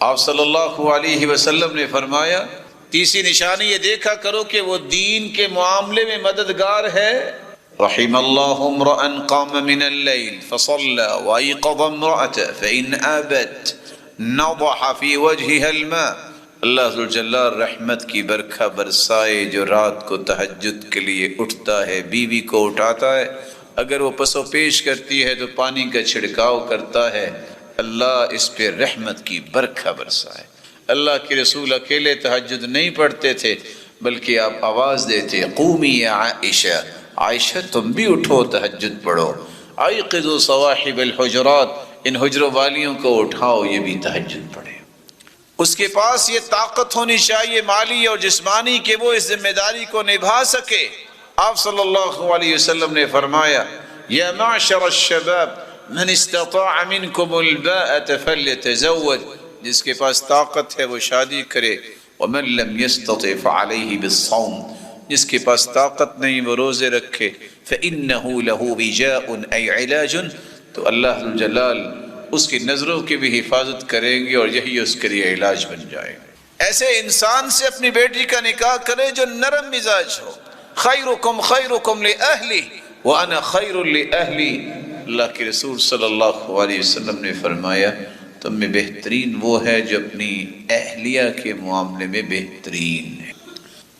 آپ صلی اللہ علیہ وسلم نے فرمایا تیسری نشانی یہ دیکھا کرو کہ وہ دین کے معاملے میں مددگار ہے. رحم اللہ امرأ قام من اللیل فصلى وایقظ امرأته فإن آبت نضح في وجهها الماء. اللہ ذوالجلال رحمت کی برکھا برسائے جو رات کو تہجد کے لیے اٹھتا ہے، بیوی کو اٹھاتا ہے، اگر وہ پس و پیش کرتی ہے تو پانی کا چھڑکاؤ کرتا ہے، اللہ اس پہ رحمت کی برکھا برسائے. اللہ کے رسول اکیلے تہجد نہیں پڑھتے تھے بلکہ آپ آواز دیتے قومی یا عائشہ، عائشہ تم بھی اٹھو تہجد پڑھو. ایقظوا صواحب الحجرات، ان حجروں والیوں کو اٹھاؤ یہ بھی تہجد پڑھے. اس کے پاس یہ طاقت ہونی چاہیے مالی اور جسمانی کہ وہ اس ذمہ داری کو نبھا سکے. آپ صلی اللہ علیہ وسلم نے فرمایا یا معشر الشباب من استطاع منکم الباءة فلیتزوج، جس کے پاس طاقت ہے وہ شادی کرے. ومن لم يستطع فعليه بالصوم، جس کے پاس طاقت نہیں وہ روزے رکھے. فإنه له وجاء أي علاج، تو اللہ جلال اس کی نظروں کی بھی حفاظت کریں گے اور یہی اس کے لیے علاج بن جائے گا. ایسے انسان سے اپنی بیٹی کا نکاح کرے جو نرم مزاج ہو. خیرکم خیرکم لأہلی وانا خیر لأہلی. اللہ کے رسول صلی اللہ علیہ وسلم نے فرمایا تم میں بہترین وہ ہے جو اپنی اہلیہ کے معاملے میں بہترین ہے.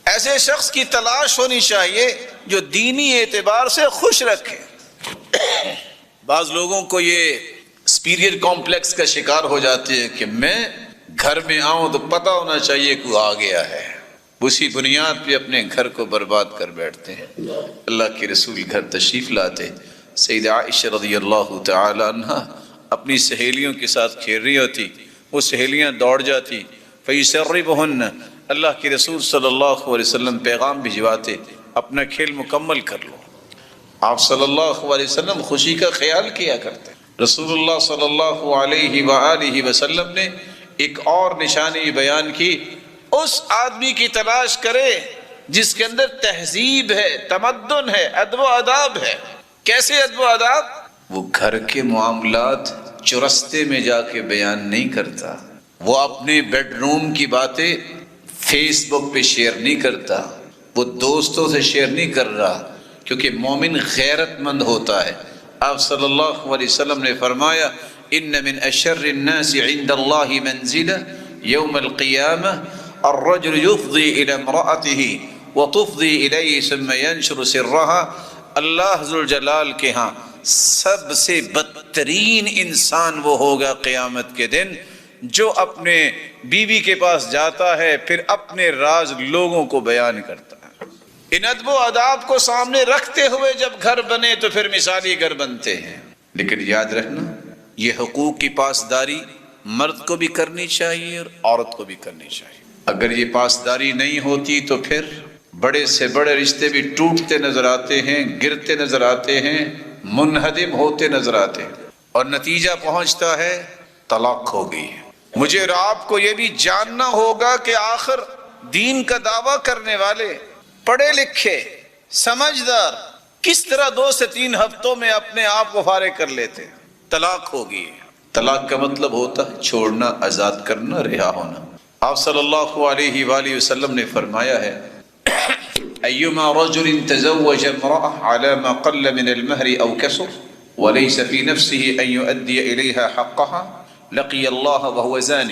ایسے شخص کی تلاش ہونی چاہیے جو دینی اعتبار سے خوش رکھے. بعض لوگوں کو یہ سپیریئر کمپلیکس کا شکار ہو جاتے ہیں کہ میں گھر میں آؤں تو پتہ ہونا چاہیے کوئی آ گیا ہے، اسی بنیاد پہ اپنے گھر کو برباد کر بیٹھتے ہیں. اللہ کے رسول گھر تشریف لاتے، سیدہ عائشہ رضی اللہ تعالی عنہ اپنی سہیلیوں کے ساتھ کھیل رہی ہوتی، وہ سہیلیاں دوڑ جاتی. فیسربہن، اللہ کے رسول صلی اللہ علیہ وسلم پیغام بھجواتے اپنا کھیل مکمل کر لو. آپ صلی اللہ علیہ وسلم خوشی کا خیال کیا کرتے. رسول اللہ صلی اللہ علیہ وآلہ وسلم نے ایک اور نشانی بیان کی، اس آدمی کی تلاش کرے جس کے اندر تہذیب ہے، تمدن ہے، ادب و آداب ہے. کیسے ادب و آداب؟ وہ گھر کے معاملات چرستے میں جا کے بیان نہیں کرتا، وہ اپنے بیڈ روم کی باتیں فیس بک پہ شیئر نہیں کرتا، وہ دوستوں سے شیئر نہیں کر رہا، کیونکہ مومن غیرت مند ہوتا ہے. آپ صلی اللہ علیہ وسلم نے فرمایا ان من اشر الناس عند اللہ منزلہ یوم القیامہ الرجل یفضی الى امرأته وتفضی الیہ ثم ینشر سرها. اللہ ذوالجلال کے ہاں سب سے بدترین انسان وہ ہوگا قیامت کے دن جو اپنے بیوی کے پاس جاتا ہے پھر اپنے راز لوگوں کو بیان کرتا ہے. ان ادب و آداب کو سامنے رکھتے ہوئے جب گھر بنے تو پھر مثالی گھر بنتے ہیں. لیکن یاد رکھنا یہ حقوق کی پاسداری مرد کو بھی کرنی چاہیے اور عورت کو بھی کرنی چاہیے. اگر یہ پاسداری نہیں ہوتی تو پھر بڑے سے بڑے رشتے بھی ٹوٹتے نظر آتے ہیں، گرتے نظر آتے ہیں، منہدم ہوتے نظر آتے ہیں اور نتیجہ پہنچتا ہے طلاق ہو گئی. مجھے اور آپ کو یہ بھی جاننا ہوگا کہ آخر دین کا دعویٰ کرنے والے پڑھے لکھے سمجھدار کس طرح 2 سے 3 ہفتوں میں اپنے آپ کو فارغ کر لیتے. طلاق ہوگی. طلاق کا مطلب ہوتا ہے چھوڑنا، آزاد کرنا، رہا ہونا. آپ صلی اللہ علیہ وآلہ وسلم نے فرمایا ہے ایما رجل تزوج امرأة على ما قل من المهر او كسر وليس في نفسه ان يؤدي اليها حقها لقي الله وهو زان.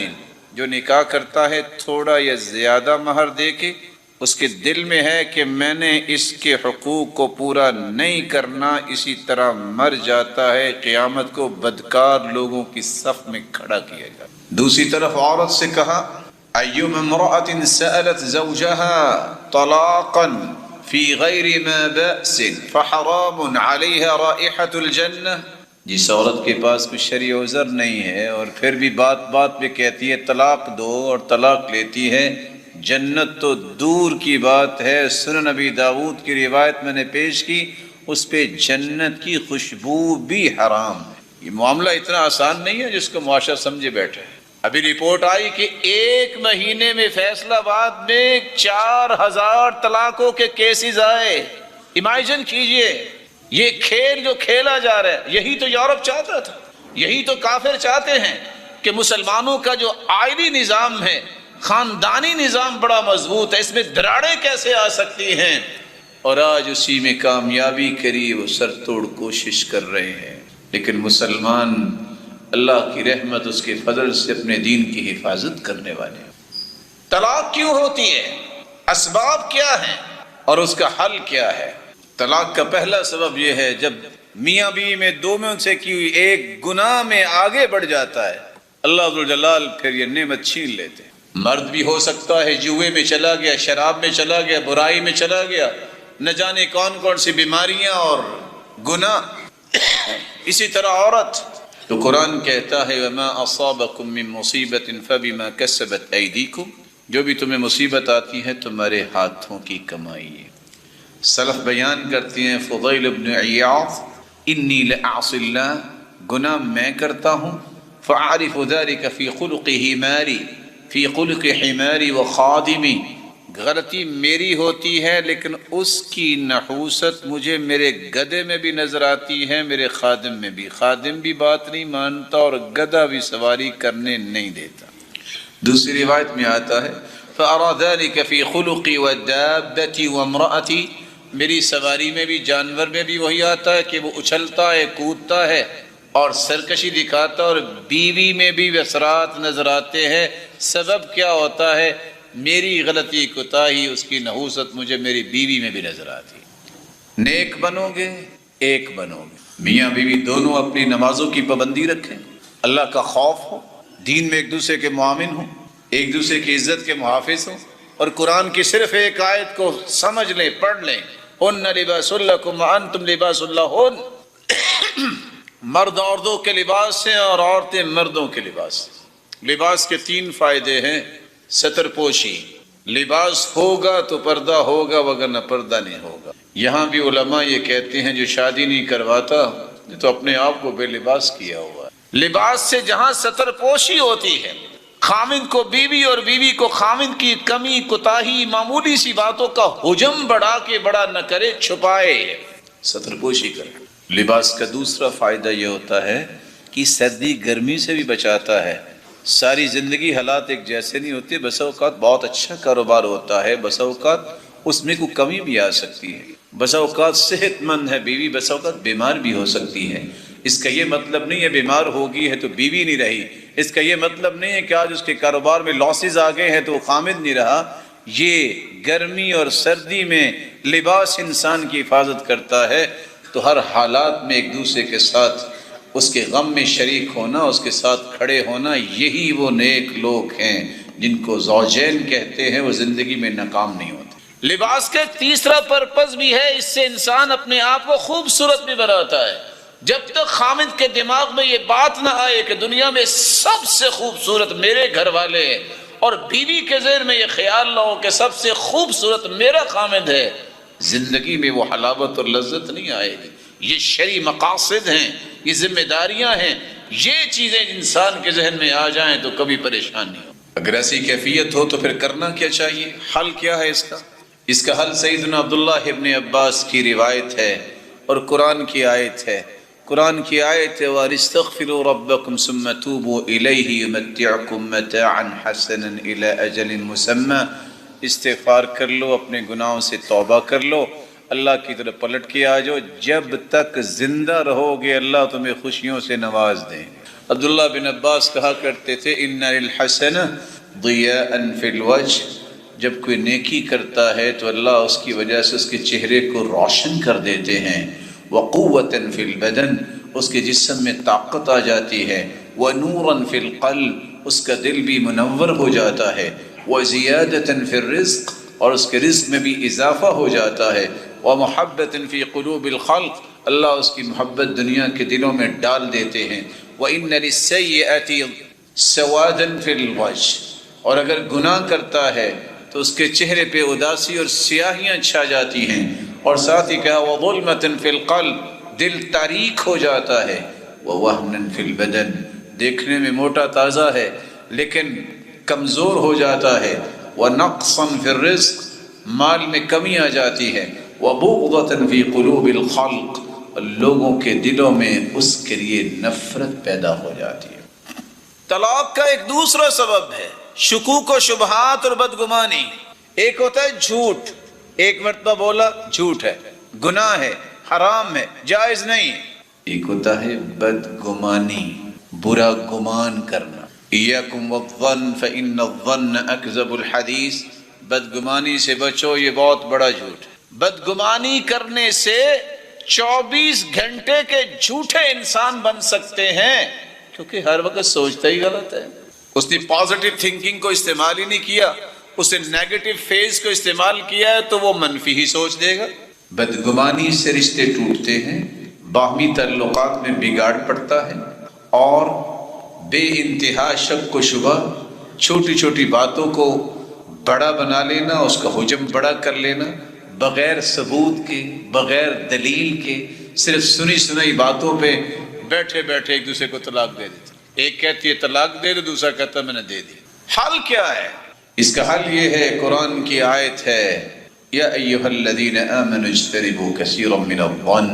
جو نکاح کرتا ہے تھوڑا یا زیادہ مہر دے کے، اس کے دل میں ہے کہ میں نے اس کے حقوق کو پورا نہیں کرنا، اسی طرح مر جاتا ہے، قیامت کو بدکار لوگوں کی صف میں کھڑا کیا جاتا. دوسری طرف عورت سے کہا ایما امرأة سألت زوجها طلاقا في غير ما بأس فحرام عليها رائحة الجنة. جس عورت کے پاس کوئی شرعی عذر نہیں ہے اور پھر بھی بات بات پہ کہتی ہے طلاق دو اور طلاق لیتی ہے، جنت تو دور کی بات ہے. سنن نبی داؤد کی روایت میں نے پیش کی، اس پہ جنت کی خوشبو بھی حرام ہے. یہ معاملہ اتنا آسان نہیں ہے جس کو معاشرہ سمجھے بیٹھے. ابھی رپورٹ آئی کہ 1 مہینے میں فیصل آباد میں 4000 طلاقوں کے کیسز آئے. امیجن کیجئے یہ کھیل جو کھیلا جا رہا ہے، یہی تو یورپ چاہتا تھا، یہی تو کافر چاہتے ہیں کہ مسلمانوں کا جو آئلی نظام ہے، خاندانی نظام بڑا مضبوط ہے، اس میں دراڑیں کیسے آ سکتی ہیں، اور آج اسی میں کامیابی کے لیے وہ سر توڑ کوشش کر رہے ہیں۔ لیکن مسلمان اللہ کی رحمت، اس کے فضل سے اپنے دین کی حفاظت کرنے والے ہیں۔ طلاق کیوں ہوتی ہے؟ اسباب کیا ہیں اور اس کا حل کیا ہے؟ طلاق کا پہلا سبب یہ ہے جب میاں بیوی میں دو میں سے کی ہوئی ایک گناہ میں آگے بڑھ جاتا ہے، اللہ ذوالجلال پھر یہ نعمت چھین لیتے ہیں۔ مرد بھی ہو سکتا ہے جوئے میں چلا گیا، شراب میں چلا گیا، برائی میں چلا گیا، نہ جانے کون کون سی بیماریاں اور گناہ۔ اسی طرح عورت، تو قرآن کہتا ہے وَمَا أَصَابَكُم مِّن مُّصِيبَةٍ فَبِمَا كَسَبَتْ أَيْدِيكُمْ، جو بھی تمہیں مصیبت آتی ہے تمہارے ہاتھوں کی کمائی ہے۔ سلف بیان کرتے ہیں، فضیل بن عیاض، انی لأعصی اللہ، گناہ میں کرتا ہوں، فأعرف ذلك فی خلق حماری، فی خلق حماری و خادمی، غلطی میری ہوتی ہے لیکن اس کی نحوست مجھے میرے گدھے میں بھی نظر آتی ہے، میرے خادم میں بھی۔ خادم بھی بات نہیں مانتا اور گدھا بھی سواری کرنے نہیں دیتا۔ دوسری روایت میں آتا ہے فأرى ذلك فی خلقی ودابتی وامرأتی، میری سواری میں بھی، جانور میں بھی وہی آتا ہے کہ وہ اچھلتا ہے، کودتا ہے اور سرکشی دکھاتا، اور بیوی میں بھی اثرات نظر آتے ہیں۔ سبب کیا ہوتا ہے؟ میری غلطی کوتاہی، اس کی نحوست مجھے میری بیوی میں بھی نظر آتی۔ نیک بنو گے، ایک بنو گے، میاں بیوی دونوں اپنی نمازوں کی پابندی رکھیں، اللہ کا خوف ہو، دین میں ایک دوسرے کے معاون ہوں، ایک دوسرے کی عزت کے محافظ ہوں، اور قرآن کی صرف ایک آیت کو سمجھ لیں، پڑھ لیں، ہن لباس لکم وانتم لباس لہن، مرد عورتوں کے لباس ہیں اور عورتیں مردوں کے لباس ہیں۔ لباس کے تین فائدے ہیں۔ ستر پوشی، لباس ہوگا تو پردہ ہوگا وگرنہ پردہ نہیں ہوگا۔ یہاں بھی علماء یہ کہتے ہیں جو شادی نہیں کرواتا یہ تو اپنے آپ کو بے لباس کیا ہوا ہے۔ لباس سے جہاں ستر پوشی ہوتی ہے، خامند کو بیوی اور بیوی کو خامند کی کمی، کوتاہی، معمولی سی باتوں کا حجم بڑھا کے بڑا نہ کرے، چھپائے، ستر پوشی کرے۔ لباس کا دوسرا فائدہ یہ ہوتا ہے کہ سردی گرمی سے بھی بچاتا ہے۔ ساری زندگی حالات ایک جیسے نہیں ہوتے، بسا اوقات بہت اچھا کاروبار ہوتا ہے، بسا اوقات اس میں کوئی کمی بھی آ سکتی ہے، بسا اوقات صحت مند ہے بیوی، بسا اوقات بیمار بھی ہو سکتی ہے۔ اس کا یہ مطلب نہیں ہے بیمار ہوگی ہے تو بیوی نہیں رہی، اس کا یہ مطلب نہیں ہے کہ آج اس کے کاروبار میں لاسز آ گئے ہیں تو وہ خامد نہیں رہا۔ یہ گرمی اور سردی میں لباس انسان کی حفاظت کرتا ہے، تو ہر حالات میں ایک دوسرے کے ساتھ اس کے غم میں شریک ہونا، اس کے ساتھ کھڑے ہونا، یہی وہ نیک لوگ ہیں جن کو زوجین کہتے ہیں، وہ زندگی میں ناکام نہیں ہوتے۔ لباس کا تیسرا پرپز بھی ہے، اس سے انسان اپنے آپ کو خوبصورت بھی بناتا ہے۔ جب تک خامد کے دماغ میں یہ بات نہ آئے کہ دنیا میں سب سے خوبصورت میرے گھر والے ہیں، اور بیوی کے ذہن میں یہ خیال نہ ہو کہ سب سے خوبصورت میرا خامد ہے، زندگی میں وہ حلاوت اور لذت نہیں آئے گی۔ یہ شرعی مقاصد ہیں، یہ ذمہ داریاں ہیں، یہ چیزیں انسان کے ذہن میں آ جائیں تو کبھی پریشان نہیں ہو۔ اگر ایسی کیفیت ہو تو پھر کرنا کیا چاہیے؟ حل کیا ہے اس کا؟ اس کا حل سیدنا عبداللہ ابن عباس کی روایت ہے اور قرآن کی آیت ہے۔ قرآن کی آیت ہے وَاسْتَغْفِرُوا رَبَّكُمْ ثُمَّ تُوبُوا إِلَيْهِ يُمَتِّعْكُمْ مَتَاعًا حَسَنًا إِلَىٰ أَجَلٍ مُّسَمًّى، استغفار کر لو، اپنے گناہوں سے توبہ کر لو، اللہ کی طرف پلٹ کے آ جاؤ، جب تک زندہ رہو گے اللہ تمہیں خوشیوں سے نواز دیں۔ عبداللہ بن عباس کہا کرتے تھے اِنَّ لِلْحَسَنَةِ ضِيَاءً فِي الْوَجْهِ، جب کوئی نیکی کرتا ہے تو اللہ اس کی وجہ سے اس کے چہرے کو روشن کر دیتے ہیں۔ وَقُوَّةً فِي الْبَدَنِ، اس کے جسم میں طاقت آ جاتی ہے۔ وَنُورًا فِي الْقَلْبِ، اس کا دل بھی منور ہو جاتا ہے۔ وَزِيَادَةً فِي الرِّزْقِ، اور اس کے رزق میں بھی اضافہ ہو جاتا ہے۔ وَمُحَبَّةً فِي قُلُوبِ الْخَلْقِ، اللہ اس کی محبت دنیا کے دلوں میں ڈال دیتے ہیں۔ وَإِنَّ لِلسَّيِّئَةِ سَوَادًا فِي الْوَجْهِ، اور اگر گناہ کرتا ہے تو اس کے چہرے پہ اداسی اور سیاہیاں چھا جاتی ہیں، اور ساتھ ہی کہا وَظُلْمَةً فِي الْقَلْبِ، دل تاریک ہو جاتا ہے۔ وَوَهْنًا فِي الْبَدَنِ، دیکھنے میں موٹا تازہ ہے لیکن کمزور ہو جاتا ہے۔ وَنَقْصًا فِي الرِّزْقِ، مال میں کمی آ جاتی ہے۔ وَبُغْضَةً فِي قُلُوبِ الْخَلْقِ، اور لوگوں کے دلوں میں اس کے لیے نفرت پیدا ہو جاتی ہے۔ طلاق کا ایک دوسرا سبب ہے شکوک و شبہات اور بدگمانی. ایک ہوتا ہے جھوٹ، ایک مرتبہ بولا جھوٹ ہے، گناہ ہے، حرام ہے، جائز نہیں. ایک ہوتا ہے بدگمانی، برا گمان کرنا. ایاکم والظن فإن الظن اکذب الحدیث. بدگمانی سے بچو، یہ بہت بڑا جھوٹ ہے. بدگمانی کرنے سے 24 گھنٹے کے جھوٹے انسان بن سکتے ہیں، کیونکہ ہر وقت سوچتا ہی غلط ہے. اس نے پازیٹیو تھنکنگ کو استعمال ہی نہیں کیا، اس نے نیگیٹو فیز کو استعمال کیا ہے تو وہ منفی ہی سوچ دے گا. بدگمانی سے رشتے ٹوٹتے ہیں، باہمی تعلقات میں بگاڑ پڑتا ہے، اور بے انتہا شک و شبہ، چھوٹی چھوٹی باتوں کو بڑا بنا لینا، اس کا حجم بڑا کر لینا، بغیر ثبوت کے، بغیر دلیل کے، صرف سنی سنائی باتوں پہ بیٹھے بیٹھے ایک دوسرے کو طلاق دے دیتے. ایک کہتی ہے طلاق دے دو، دوسرا کہتا ہے میں نے دے دی. حل کیا ہے؟ اس کا حل یہ ہے، قرآن کی آیت ہے یا ایھا الذین آمنوا اجتنبوا کثیرا من الظن.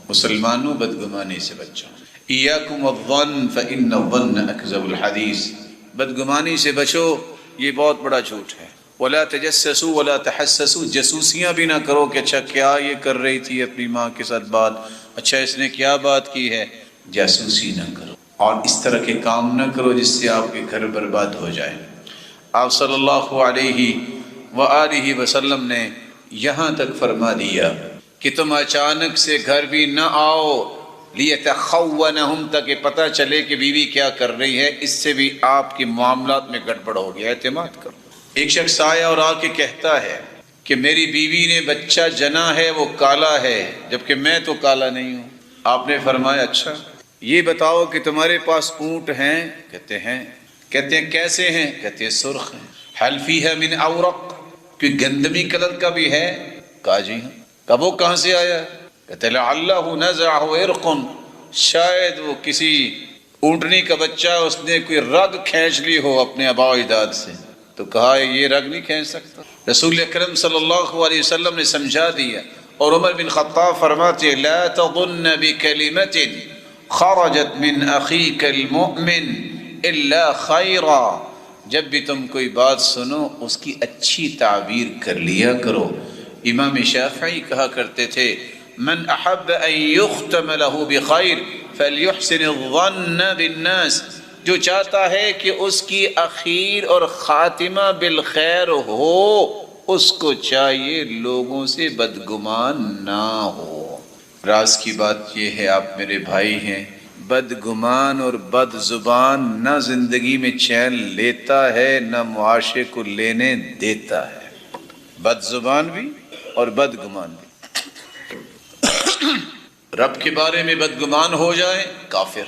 مسلمانوں بدگمانی سے بچو. ایاکم والظن فإن الظن اکذب الحدیث. بدگمانی سے بچو، یہ بہت بڑا جھوٹ ہے. ولا تجسسوا ولا تحسسوا. جاسوسیاں بھی نہ کرو کہ اچھا کیا یہ کر رہی تھی اپنی ماں کے ساتھ بات، اچھا اس نے کیا بات کی ہے. جاسوسی نہ کرو اور اس طرح کے کام نہ کرو جس سے آپ کے گھر برباد ہو جائے. آپ صلی اللہ علیہ وآلہ وسلم نے یہاں تک فرما دیا کہ تم اچانک سے گھر بھی نہ آؤ، لیتخونہم، تاکہ پتہ چلے کہ بیوی کیا کر رہی ہے. اس سے بھی آپ کے معاملات میں گڑبڑ ہو گیا. اعتماد کرو. ایک شخص آیا اور آ کے کہتا ہے کہ میری بیوی نے بچہ جنا ہے، وہ کالا ہے، جبکہ میں تو کالا نہیں ہوں. آپ نے فرمایا اچھا یہ بتاؤ کہ تمہارے پاس اونٹ ہیں؟ کہتے ہیں. کہتے ہیں کیسے ہیں؟ کہتے ہیں سرخ ہیں. حل فیہا من اورق، کوئی گندمی کلر کا بھی ہے؟ کہا جی ہاں. کہا وہ کہاں سے آیا؟ کہتے لعلہ نزعہ عرق، شاید وہ کسی اونٹنی کا بچہ اس نے کوئی رگ کھینچ لی ہو اپنے آباء و اجداد سے. تو کہا یہ رگ نہیں کھینچ سکتا. رسول اکرم صلی اللہ علیہ وسلم نے سمجھا دیا. اور عمر بن خطاب فرماتے لا تظن بکلمۃ خرجت من اخیک المؤمن الا خیرا. جب بھی تم کوئی بات سنو اس کی اچھی تعبیر کر لیا کرو. امام شافعی کہا کرتے تھے من احب ان یختم له بخیر فلیحسن الظن بالناس. جو چاہتا ہے کہ اس کی اخیر اور خاتمہ بالخیر ہو، اس کو چاہیے لوگوں سے بدگمان نہ ہو. راز کی بات یہ ہے، آپ میرے بھائی ہیں، بدگمان اور بد زبان نہ زندگی میں چین لیتا ہے نہ معاشرے کو لینے دیتا ہے. بد زبان بھی اور بدگمان بھی. رب کے بارے میں بدگمان ہو جائے کافر،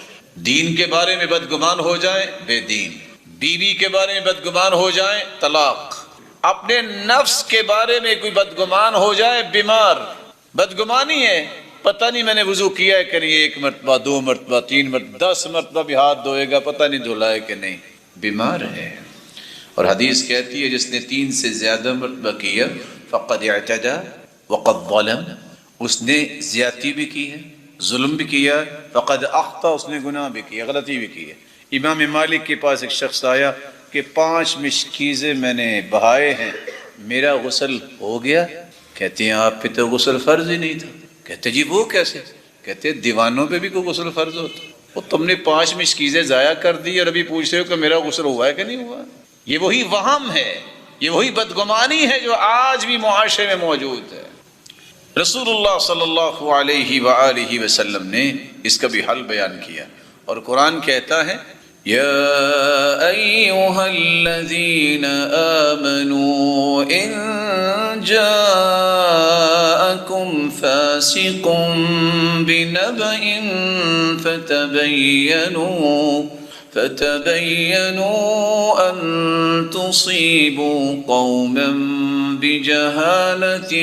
دین کے بارے میں بدگمان ہو جائے بے دین، بیوی کے بارے میں بدگمان ہو جائے طلاق، اپنے نفس کے بارے میں کوئی بدگمان ہو جائے بیمار. بدگمانی ہے، پتہ نہیں میں نے وضو کیا ہے کہ نہیں، 1 مرتبہ 2 مرتبہ 3 مرتبہ 10 مرتبہ بھی ہاتھ دھوئے گا، پتہ نہیں دھلا ہے کہ نہیں، بیمار ہے. اور حدیث کہتی ہے جس نے 3 سے زیادہ مرتبہ کیا فقد اعتدى وقد ظلم، اس نے زیادتی بھی کی ہے، ظلم بھی کیا ہے. فقد اخطا، اس نے گناہ بھی کیا، غلطی بھی کی ہے. امام مالک کے پاس ایک شخص آیا کہ 5 مشکیزیں میں نے بہائے ہیں، میرا غسل ہو گیا؟ کہتے ہیں آپ پہ تو غسل فرض ہی نہیں تھا. کہتے جی وہ کیسے؟ کہتے دیوانوں پہ بھی کوئی غسل فرض ہوتا؟ وہ تم نے 5 مشکیزیں ضائع کر دی اور ابھی پوچھ رہے ہو کہ میرا غسل ہوا ہے کہ نہیں ہوا. یہ وہی وہم ہے، یہ وہی بدگمانی ہے جو آج بھی معاشرے میں موجود ہے. رسول اللہ صلی اللہ علیہ وآلہ وسلم نے اس کا بھی حل بیان کیا، اور قرآن کہتا ہے یا ایھا الذین آمنوا ان جاءکم فاسق بنبأ فتبینوا ان تصیبوا قوما بجہالة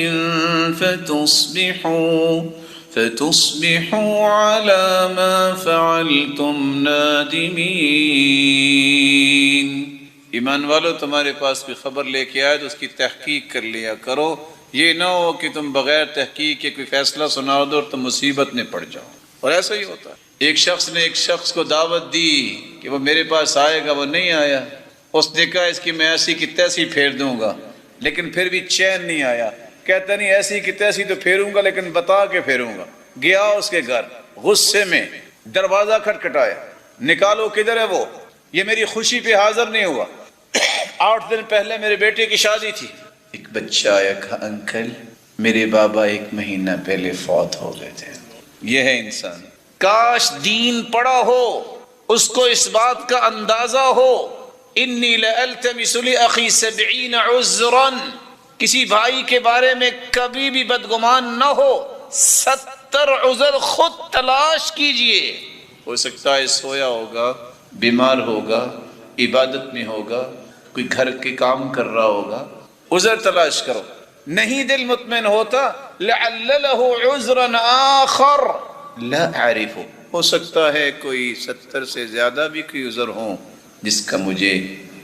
فتصبحوا على ما فعلتم نادمین. ایمان والو تمہارے پاس کوئی خبر لے کے آئے تو اس کی تحقیق کر لیا کرو. یہ نہ ہو کہ تم بغیر تحقیق کے کوئی فیصلہ سنا دو اور تم مصیبت میں پڑ جاؤ. اور ایسا ہی ہوتا ہے. ایک شخص نے ایک شخص کو دعوت دی کہ وہ میرے پاس آئے گا، وہ نہیں آیا۔ اس نے کہا اس کی میں ایسی کی تیسی پھیر دوں گا، لیکن پھر بھی چین نہیں آیا۔ کہتا نہیں ایسی کی تیسی تو پھیروں گا لیکن بتا کے پھیروں گا۔ گیا اس کے گھر، غصے میں دروازہ کھٹکھٹایا، نکالو کدھر ہے وہ، یہ میری خوشی پہ حاضر نہیں ہوا، 8 دن پہلے میرے بیٹے کی شادی تھی۔ ایک بچہ آیا، کہا انکل میرے بابا 1 مہینہ پہلے فوت ہو گئے تھے۔ یہ ہے انسان۔ کاش دین پڑھا ہو، اس کو اس بات کا اندازہ ہو، انی لالتمس لاخی 70 عذرا، کسی بھائی کے بارے میں کبھی بھی بدگمان نہ ہو، 70 عذر خود تلاش کیجئے۔ ہو سکتا ہے سویا ہوگا، بیمار ہوگا، عبادت میں ہوگا، کوئی گھر کے کام کر رہا ہوگا، عذر تلاش کرو۔ نہیں دل مطمئن ہوتا، لعل له عذرا آخر لا اعرفه، ہو سکتا ہے کوئی 70 سے زیادہ بھی کوئی عذر ہوں جس کا مجھے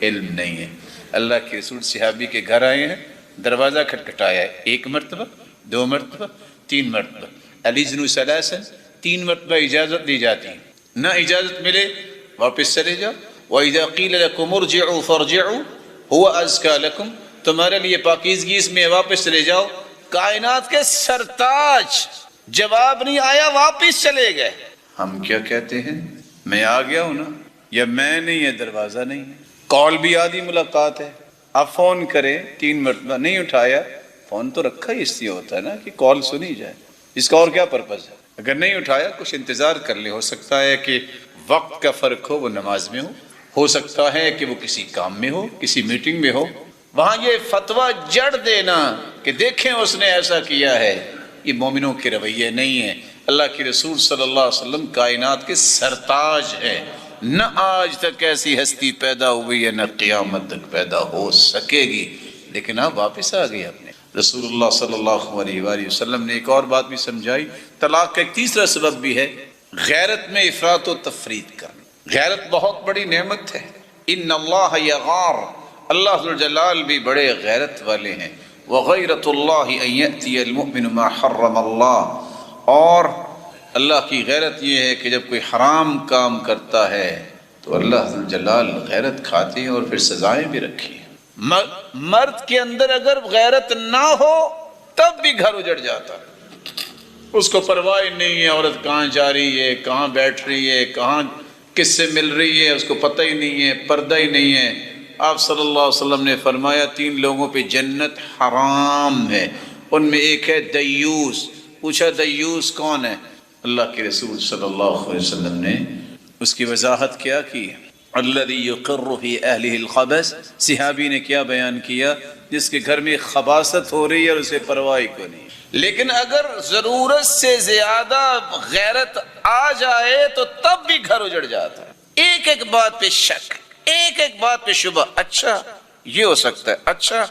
علم نہیں ہے۔ اللہ کے رسول صحابی کے گھر آئے ہیں، دروازہ کھٹکھٹایا ہے، 1 مرتبہ، 2 مرتبہ، 3 مرتبہ، الاذن ثلاثا، 3 مرتبہ اجازت دی جاتی ہے، نہ اجازت ملے واپس چلے جاؤ۔ وَإِذَا قِيلَ لَكُمُ ارْجِعُوا فَارْجِعُوا هُوَ أَزْكَىٰ لَكُمْ، تمہارے لیے پاکیزگی اس میں، واپس چلے جاؤ۔ کائنات کے سرتاج، جواب نہیں آیا واپس چلے گئے۔ ہم کیا کہتے ہیں، میں آ گیا ہوں نا، یا میں نہیں ہے، دروازہ نہیں ہے۔ کال بھی آدھی ملاقات ہے، آپ فون کریں 3 مرتبہ نہیں اٹھایا، فون تو رکھا ہی اس لیے ہوتا ہے نا کہ کال سنی جائے، اس کا اور کیا پرپز ہے؟ اگر نہیں اٹھایا کچھ انتظار کر لے، ہو سکتا ہے کہ وقت کا فرق ہو، وہ نماز میں ہو سکتا ہے کہ وہ کسی کام میں ہو، کسی میٹنگ میں ہو، وہاں یہ فتویٰ جڑ دینا کہ دیکھیں اس نے ایسا کیا ہے، یہ مومنوں کے رویے نہیں ہے۔ اللہ کے رسول صلی اللہ علیہ وسلم کائنات کے سرتاج ہے، نہ آج تک ایسی ہستی پیدا ہوئی ہے، نہ قیامت تک پیدا ہو سکے گی، لیکن آپ واپس آ گئے اپنے۔ رسول اللہ صلی اللہ علیہ وآلہ وسلم نے ایک اور بات بھی سمجھائی، طلاق کا ایک تیسرا سبب بھی ہے غیرت میں افراط و تفریط کرنا۔ غیرت بہت بڑی نعمت ہے، ان اللہ یغار، اللہ ذو الجلال بھی بڑے غیرت والے ہیں۔ وغیرت اللہ ان یأتی المؤمن ما حرم اللہ، اور اللہ کی غیرت یہ ہے کہ جب کوئی حرام کام کرتا ہے تو اللہ ذو الجلال غیرت کھاتے ہیں اور پھر سزائیں بھی رکھی ہیں۔ مرد کے اندر اگر غیرت نہ ہو تب بھی گھر اجڑ جاتا ہے، اس کو پرواہ نہیں ہے عورت کہاں جا رہی ہے، کہاں بیٹھ رہی ہے، کہاں کس سے مل رہی ہے، اس کو پتہ ہی نہیں ہے، پردہ ہی نہیں ہے۔ آپ صلی اللہ علیہ وسلم نے فرمایا 3 لوگوں پہ جنت حرام ہے، ان میں ایک ہے دیوس۔ پوچھا دیوس کون ہے؟ اللہ کے رسول صلی اللہ علیہ وسلم نے اس کی وضاحت کیا کی، الذی یقر فی اہلہ الخبث، صحابی نے کیا بیان کیا، جس کے گھر میں خباثت ہو رہی ہے اور اسے پرواہ کو نہیں۔ لیکن اگر ضرورت سے زیادہ غیرت آ جائے تو تب بھی گھر اجڑ جاتا ہے، ایک ایک بات پہ شک، ایک ایک بات پہ شبہ، اچھا یہ ہو سکتا ہے، اچھا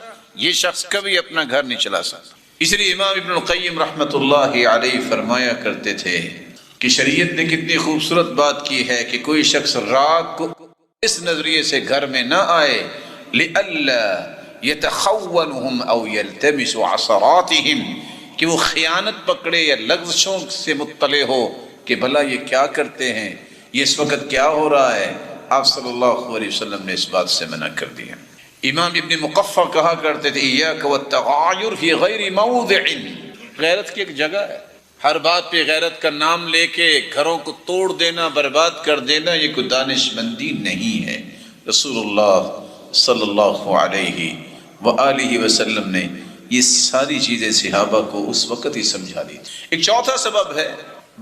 یہ شخص کبھی اپنا گھر نہیں چلا سکتا۔ اس لیے امام ابن القیم رحمۃ اللہ علیہ فرمایا کرتے تھے کہ شریعت نے کتنی خوبصورت بات کی ہے کہ کوئی شخص رات کو اس نظریے سے گھر میں نہ آئے، لئلا یتخونہم او یلتمس عثراتہم، کہ وہ خیانت پکڑے یا لغزشوں سے مطلع ہو کہ بھلا یہ کیا کرتے ہیں، یہ اس وقت کیا ہو رہا ہے۔ آپ صلی اللہ علیہ وسلم نے اس بات سے منع کر دیا۔ امام ابن مقفع کہا کرتے تھے ایاک والتغایر فی غیر موضع، غیرت کی ایک جگہ ہے، ہر بات پہ غیرت کا نام لے کے گھروں کو توڑ دینا، برباد کر دینا، یہ کوئی دانش مندی نہیں ہے۔ رسول اللہ صلی اللہ علیہ وآلہ وسلم نے یہ ساری چیزیں صحابہ کو اس وقت ہی سمجھا دی۔ ایک چوتھا سبب ہے،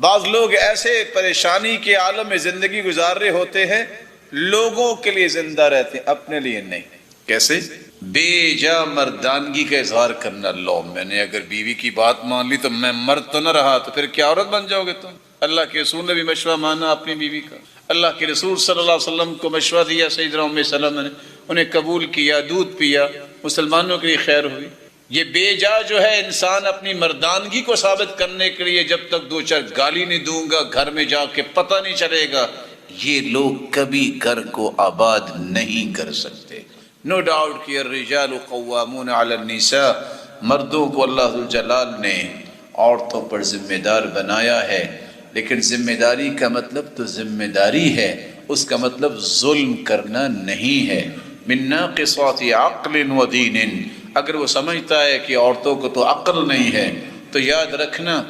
بعض لوگ ایسے پریشانی کے عالم میں زندگی گزار رہے ہوتے ہیں، لوگوں کے لیے زندہ رہتے ہیں، اپنے لیے نہیں۔ کیسے؟ بے جا مردانگی کا اظہار کرنا، لو میں نے اگر بیوی کی بات مان لی تو میں مرد تو نہ رہا، تو پھر کیا عورت بن جاؤ گے تم؟ اللہ کے رسول نے بھی مشورہ مانا اپنی بیوی کا، اللہ کے رسول صلی اللہ علیہ وسلم کو مشورہ دیا، سیدنا ام سلمہ نے انہیں قبول کیا، دودھ پیا، مسلمانوں کے لیے خیر ہوئی۔ یہ بے جا جو ہے انسان اپنی مردانگی کو ثابت کرنے کے لیے جب تک 2-4 گالی نہیں دوں گا، گھر میں جا کے پتہ نہیں چلے گا، یہ لوگ کبھی گھر کو آباد نہیں کر سکتے۔ نو ڈاؤٹ کہ الرجال قوامون علی النساء، مردوں کو اللہ ذو الجلال نے عورتوں پر ذمہ دار بنایا ہے، لیکن ذمہ داری کا مطلب تو ذمہ داری ہے، اس کا مطلب ظلم کرنا نہیں ہے۔ من ناقصات عقل و دین، اگر وہ سمجھتا ہے کہ عورتوں کو تو عقل نہیں ہے تو یاد رکھنا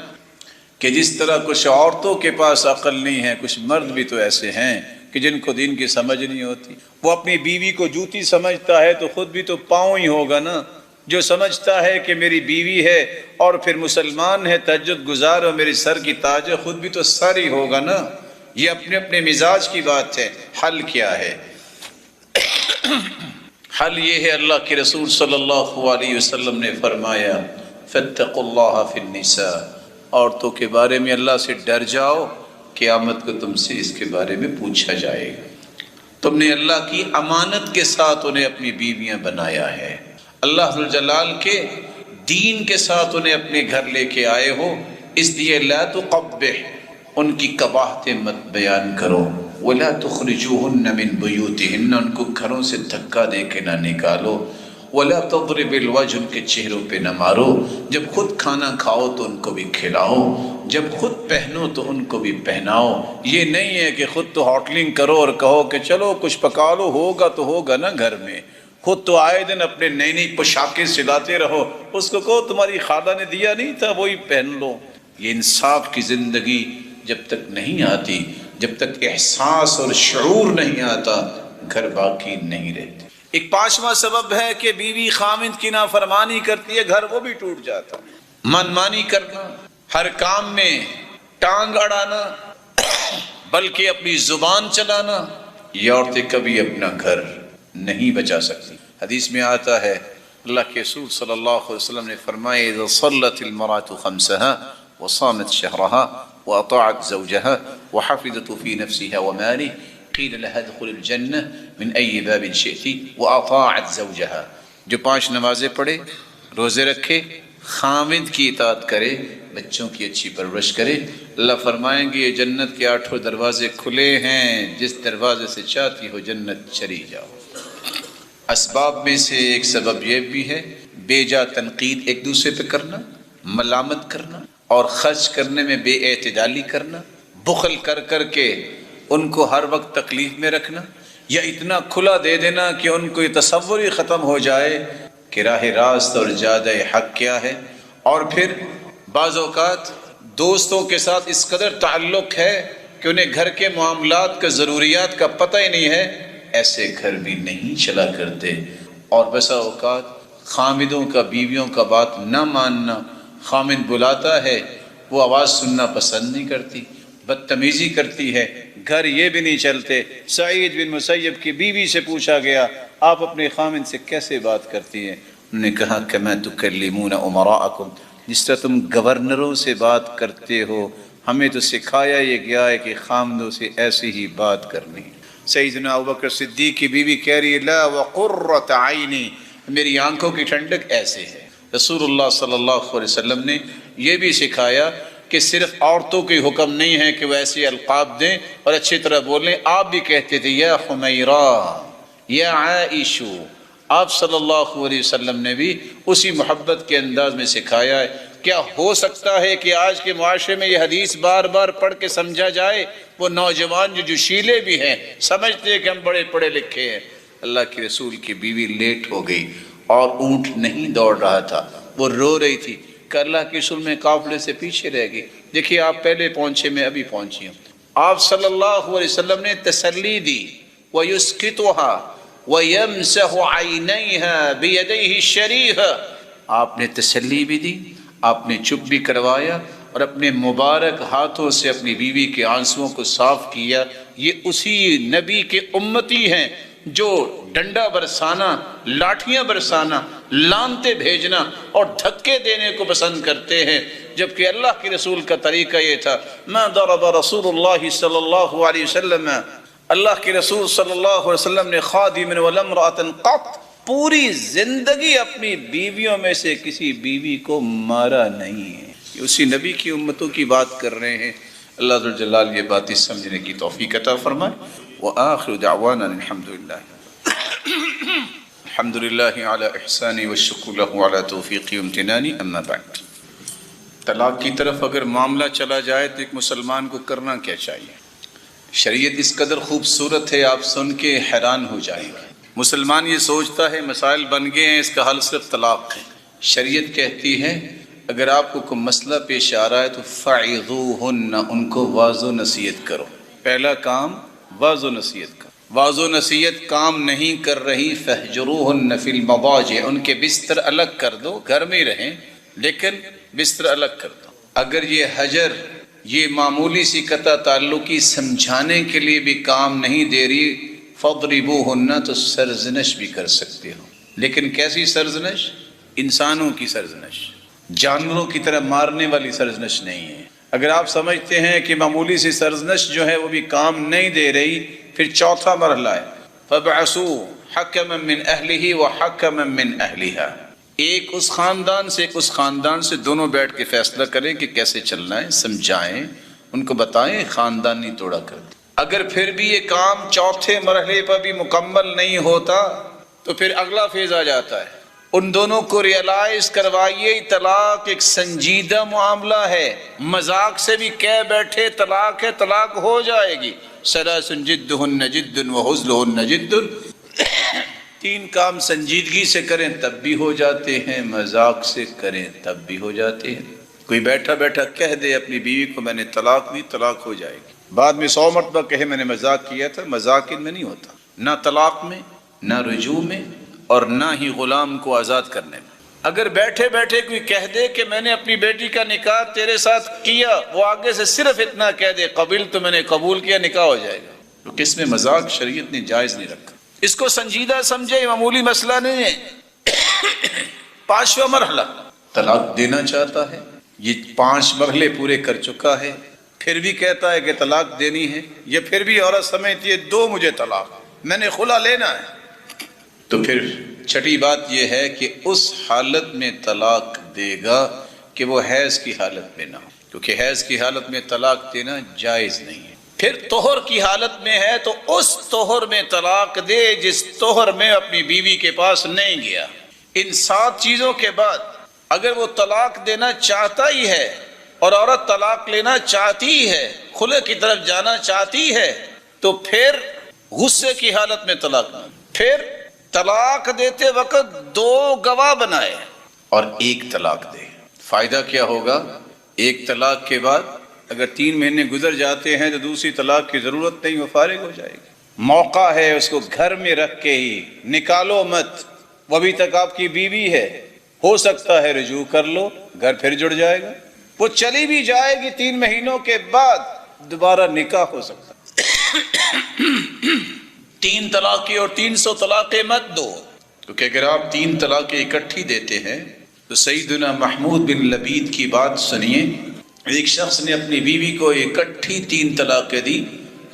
کہ جس طرح کچھ عورتوں کے پاس عقل نہیں ہے، کچھ مرد بھی تو ایسے ہیں کہ جن کو دین کی سمجھ نہیں ہوتی۔ وہ اپنی بیوی کو جوتی سمجھتا ہے تو خود بھی تو پاؤں ہی ہوگا نا۔ جو سمجھتا ہے کہ میری بیوی ہے اور پھر مسلمان ہے، تہجد گزار اور میری سر کی تاج ہے، خود بھی تو سر ہی ہوگا نا۔ یہ اپنے اپنے مزاج کی بات ہے۔ حل کیا ہے؟ حل یہ ہے، اللہ کے رسول صلی اللہ علیہ وسلم نے فرمایا فاتقوا اللہ فی النساء، عورتوں کے بارے میں اللہ سے ڈر جاؤ، قیامت کو تم سے اس کے بارے میں پوچھا جائے گا۔ تم نے اللہ کی امانت کے ساتھ انہیں اپنی بیویاں بنایا ہے، اللہ ذوالجلال کے دین کے ساتھ انہیں اپنے گھر لے کے آئے ہو، اس لیے لا تقبح، ان کی قباحتیں مت بیان کرو، ولا تخرجوہن من بیوتہن، ان کو گھروں سے دھکا دے کے نہ نکالو، ولا تضرب الوجہ، ان کے چہروں پہ نہ مارو، جب خود کھانا کھاؤ تو ان کو بھی کھلاؤ، جب خود پہنو تو ان کو بھی پہناؤ۔ یہ نہیں ہے کہ خود تو ہوٹلنگ کرو اور کہو کہ چلو کچھ پکا لو، ہوگا تو ہوگا نا گھر میں، خود تو آئے دن اپنے نئی نئی پوشاکیں سلاتے رہو، اس کو کہو تمہاری خالہ نے دیا نہیں تھا وہی پہن لو۔ یہ انصاف کی زندگی جب تک نہیں آتی، جب تک احساس اور شعور نہیں آتا، گھر باقی نہیں رہتے۔ ایک پانچواں سبب ہے کہ بیوی خامند کی نافرمانی کرتی ہے، گھر وہ بھی ٹوٹ جاتا۔ من مانی کرنا، ہر کام میں ٹانگ اڑانا، بلکہ اپنی زبان چلانا، یہ عورتیں کبھی اپنا گھر نہیں بچا سکتی۔ حدیث میں آتا ہے، اللہ کے رسول صلی اللہ علیہ وسلم نے فرمایا اذا صلت المرأة خمسها وصامت شهرها وأطاعت زوجها وحفظت في نفسها وماله قیل لها ادخل الجنہ من ای باب شئت وأطاعت زوجها، جو 5 نمازیں پڑھے، روزے رکھے، خامند کی اطاعت کرے، بچوں کی اچھی پرورش کرے، اللہ فرمائیں گے یہ جنت کے 8 دروازے کھلے ہیں، جس دروازے سے چاہتی ہو جنت چلی جاؤ۔ اسباب میں سے ایک سبب یہ بھی ہے بے جا تنقید ایک دوسرے پہ کرنا، ملامت کرنا، اور خرچ کرنے میں بے اعتدالی کرنا، بخل کر کر کے ان کو ہر وقت تکلیف میں رکھنا، یا اتنا کھلا دے دینا کہ ان کو یہ تصور ہی ختم ہو جائے کہ راہ راست اور جادہ حق کیا ہے۔ اور پھر بعض اوقات دوستوں کے ساتھ اس قدر تعلق ہے کہ انہیں گھر کے معاملات کا، ضروریات کا پتہ ہی نہیں ہے، ایسے گھر بھی نہیں چلا کرتے۔ اور بسا اوقات خامدوں کا بیویوں کا بات نہ ماننا، خامد بلاتا ہے وہ آواز سننا پسند نہیں کرتی، بدتمیزی کرتی ہے، گھر یہ بھی نہیں چلتے۔ سعید بن مسیب کی بیوی سے پوچھا گیا آپ اپنے خامد سے کیسے بات کرتی ہیں؟ انہوں نے کہا کما تکلمون امراءکم، جس طرح تم گورنروں سے بات کرتے ہو، ہمیں تو سکھایا یہ گیا ہے کہ خامدوں سے ایسی ہی بات کرنی۔ سیدنا ابوبکر صدیق کی بیوی کہہ رہی ہے لا وقرۃ عینی، میری آنکھوں کی ٹھنڈک ایسے ہے۔ رسول اللہ صلی اللہ علیہ وسلم نے یہ بھی سکھایا کہ صرف عورتوں کی حکم نہیں ہے کہ وہ ایسے القاب دیں اور اچھی طرح بولیں، آپ بھی کہتے تھے یا خمیرہ، یا عائشہ، آپ صلی اللہ علیہ وسلم نے بھی اسی محبت کے انداز میں سکھایا ہے۔ کیا ہو سکتا ہے کہ آج کے معاشرے میں یہ حدیث بار بار پڑھ کے سمجھا جائے؟ وہ نوجوان جو جوشیلے بھی ہیں، سمجھتے ہیں کہ ہم بڑے پڑھے لکھے ہیں۔ اللہ کے رسول کی بیوی لیٹ ہو گئی اور اونٹ نہیں دوڑ رہا تھا، وہ رو رہی تھی کہ اللہ کے رسول میں قافلے سے پیچھے رہ گئی، دیکھیے آپ پہلے پہنچے، میں ابھی پہنچی ہوں۔ آپ صلی اللہ علیہ وسلم نے تسلی دی، وَيُسْقِطُهَا وَيَمْسَحُ عَيْنَيْهَا بِيَدَيْهِ الشَّرِيفَةِ، آپ نے تسلی بھی دی، آپ نے چپ بھی کروایا اور اپنے مبارک ہاتھوں سے اپنی بیوی کے آنسوؤں کو صاف کیا۔ یہ اسی نبی کے امتی ہیں جو ڈنڈا برسانا، لاٹھیاں برسانا، لانتے بھیجنا اور دھکے دینے کو پسند کرتے ہیں، جبکہ اللہ کے رسول کا طریقہ یہ تھا ما ضرب رسول اللہ صلی اللہ علیہ وسلم، اللہ کے رسول صلی اللہ علیہ وسلم نے خادم ولا امرأة قط، پوری زندگی اپنی بیویوں میں سے کسی بیوی کو مارا نہیں ہے۔ اسی نبی کی امتوں کی بات کر رہے ہیں۔ اللہ ذو الجلال یہ باتیں سمجھنے کی توفیق عطا فرمائے۔ وآخر دعوانا الحمد للہ الحمد للہ علی احسانی والشکر له علی توفیقی امتنانی، اما بعد۔ طلاق کی طرف اگر معاملہ چلا جائے تو ایک مسلمان کو کرنا کیا چاہیے؟ شریعت اس قدر خوبصورت ہے، آپ سن کے حیران ہو جائیں گے۔ مسلمان یہ سوچتا ہے مسائل بن گئے ہیں، اس کا حل صرف طلاق ہے۔ شریعت کہتی ہے اگر آپ کو کوئی مسئلہ پیش آ رہا ہے تو فَعِظُوهُنَّ، ان کو واعظ و نصیحت کرو۔ پہلا کام واعظ و نصیحت کرو۔ واعظ و نصیحت کام نہیں کر رہی، فَاهْجُرُوهُنَّ فِي الْمَضَاجِعِ، ان کے بستر الگ کر دو، گھر میں ہی رہیں لیکن بستر الگ کر دو۔ اگر یہ حجر، یہ معمولی سی قطع تعلقی سمجھانے کے لیے بھی کام نہیں دے رہی، فَاضْرِبُوهُنَّ، تو سرزنش بھی کر سکتے ہو، لیکن کیسی سرزنش؟ انسانوں کی سرزنش، جانوروں کی طرح مارنے والی سرزنش نہیں ہے۔ اگر آپ سمجھتے ہیں کہ معمولی سی سرزنش جو ہے وہ بھی کام نہیں دے رہی، پھر چوتھا مرحلہ ہے فَبْعَثُوا حَكَمًا مِّنْ أَهْلِهِ وَحَكَمًا مِّنْ أَهْلِهَا، ایک اس خاندان سے ایک اس خاندان سے، دونوں بیٹھ کے فیصلہ کریں کہ کیسے چلنا ہے، سمجھائیں، ان کو بتائیں، خاندان نہیں توڑا کرتے۔ اگر پھر بھی یہ کام چوتھے مرحلے پر بھی مکمل نہیں ہوتا تو پھر اگلا فیز آ جاتا ہے، ان دونوں کو ریئلائز کروائیے طلاق ایک سنجیدہ معاملہ ہے، مذاق سے بھی کہہ بیٹھے طلاق ہے، طلاق ہو جائے گی۔ ثلاث جدہن جد وہزلہن جد، تین کام سنجیدگی سے کریں تب بھی ہو جاتے ہیں، مذاق سے کریں تب بھی ہو جاتے ہیں۔ کوئی بیٹھا بیٹھا کہہ دے اپنی بیوی کو میں نے طلاق دی، طلاق ہو جائے گی، بعد میں 100 مرتبہ کہے میں نے مذاق کیا تھا، مذاق ان میں نہیں ہوتا، نہ طلاق میں، نہ رجوع میں، اور نہ ہی غلام کو آزاد کرنے میں۔ اگر بیٹھے بیٹھے کوئی کہہ دے کہ میں نے اپنی بیٹی کا نکاح تیرے ساتھ کیا، وہ آگے سے صرف اتنا کہہ دے قبل تو میں نے قبول کیا، نکاح ہو جائے گا، تو کس میں مذاق شریعت نے جائز نہیں رکھا۔ اس کو سنجیدہ سمجھے، معمولی مسئلہ نہیں ہے۔ 5واں مرحلہ، طلاق دینا چاہتا ہے، یہ 5 مرحلے پورے کر چکا ہے، پھر بھی کہتا ہے کہ طلاق دینی ہے، یا پھر بھی عورت سمجھتی ہے دو مجھے طلاق، میں نے خلا لینا ہے، تو پھر چھٹی بات یہ ہے کہ اس حالت میں طلاق دے گا کہ وہ حیض کی حالت میں نہ ہو، کیونکہ حیض کی حالت میں طلاق دینا جائز نہیں ہے۔ پھر طہر کی حالت میں ہے تو اس طہر میں طلاق دے جس طہر میں اپنی بیوی کے پاس نہیں گیا۔ ان 7 چیزوں کے بعد اگر وہ طلاق دینا چاہتا ہی ہے اور عورت طلاق لینا چاہتی ہے، خلع کی طرف جانا چاہتی ہے، تو پھر غصے کی حالت میں طلاق نہ، پھر طلاق دیتے وقت 2 گواہ بنائے اور 1 طلاق دے۔ فائدہ کیا ہوگا؟ 1 طلاق کے بعد اگر 3 مہینے گزر جاتے ہیں تو دوسری طلاق کی ضرورت نہیں، وہ فارغ ہو جائے گی۔ موقع ہے اس کو گھر میں رکھ کے ہی، نکالو مت، وہ ابھی تک آپ کی بیوی ہے، ہو سکتا ہے رجوع کر لو، گھر پھر جڑ جائے گا، وہ چلی بھی جائے گی 3 مہینوں کے بعد دوبارہ نکاح ہو سکتا ہے۔ 3 طلاقیں اور 300 طلاقیں مت دو، کیونکہ اگر آپ 3 طلاقیں اکٹھی دیتے ہیں تو سیدنا محمود بن لبید کی بات سنیے، ایک شخص نے اپنی بیوی کو اکٹھی 3 طلاقیں دی۔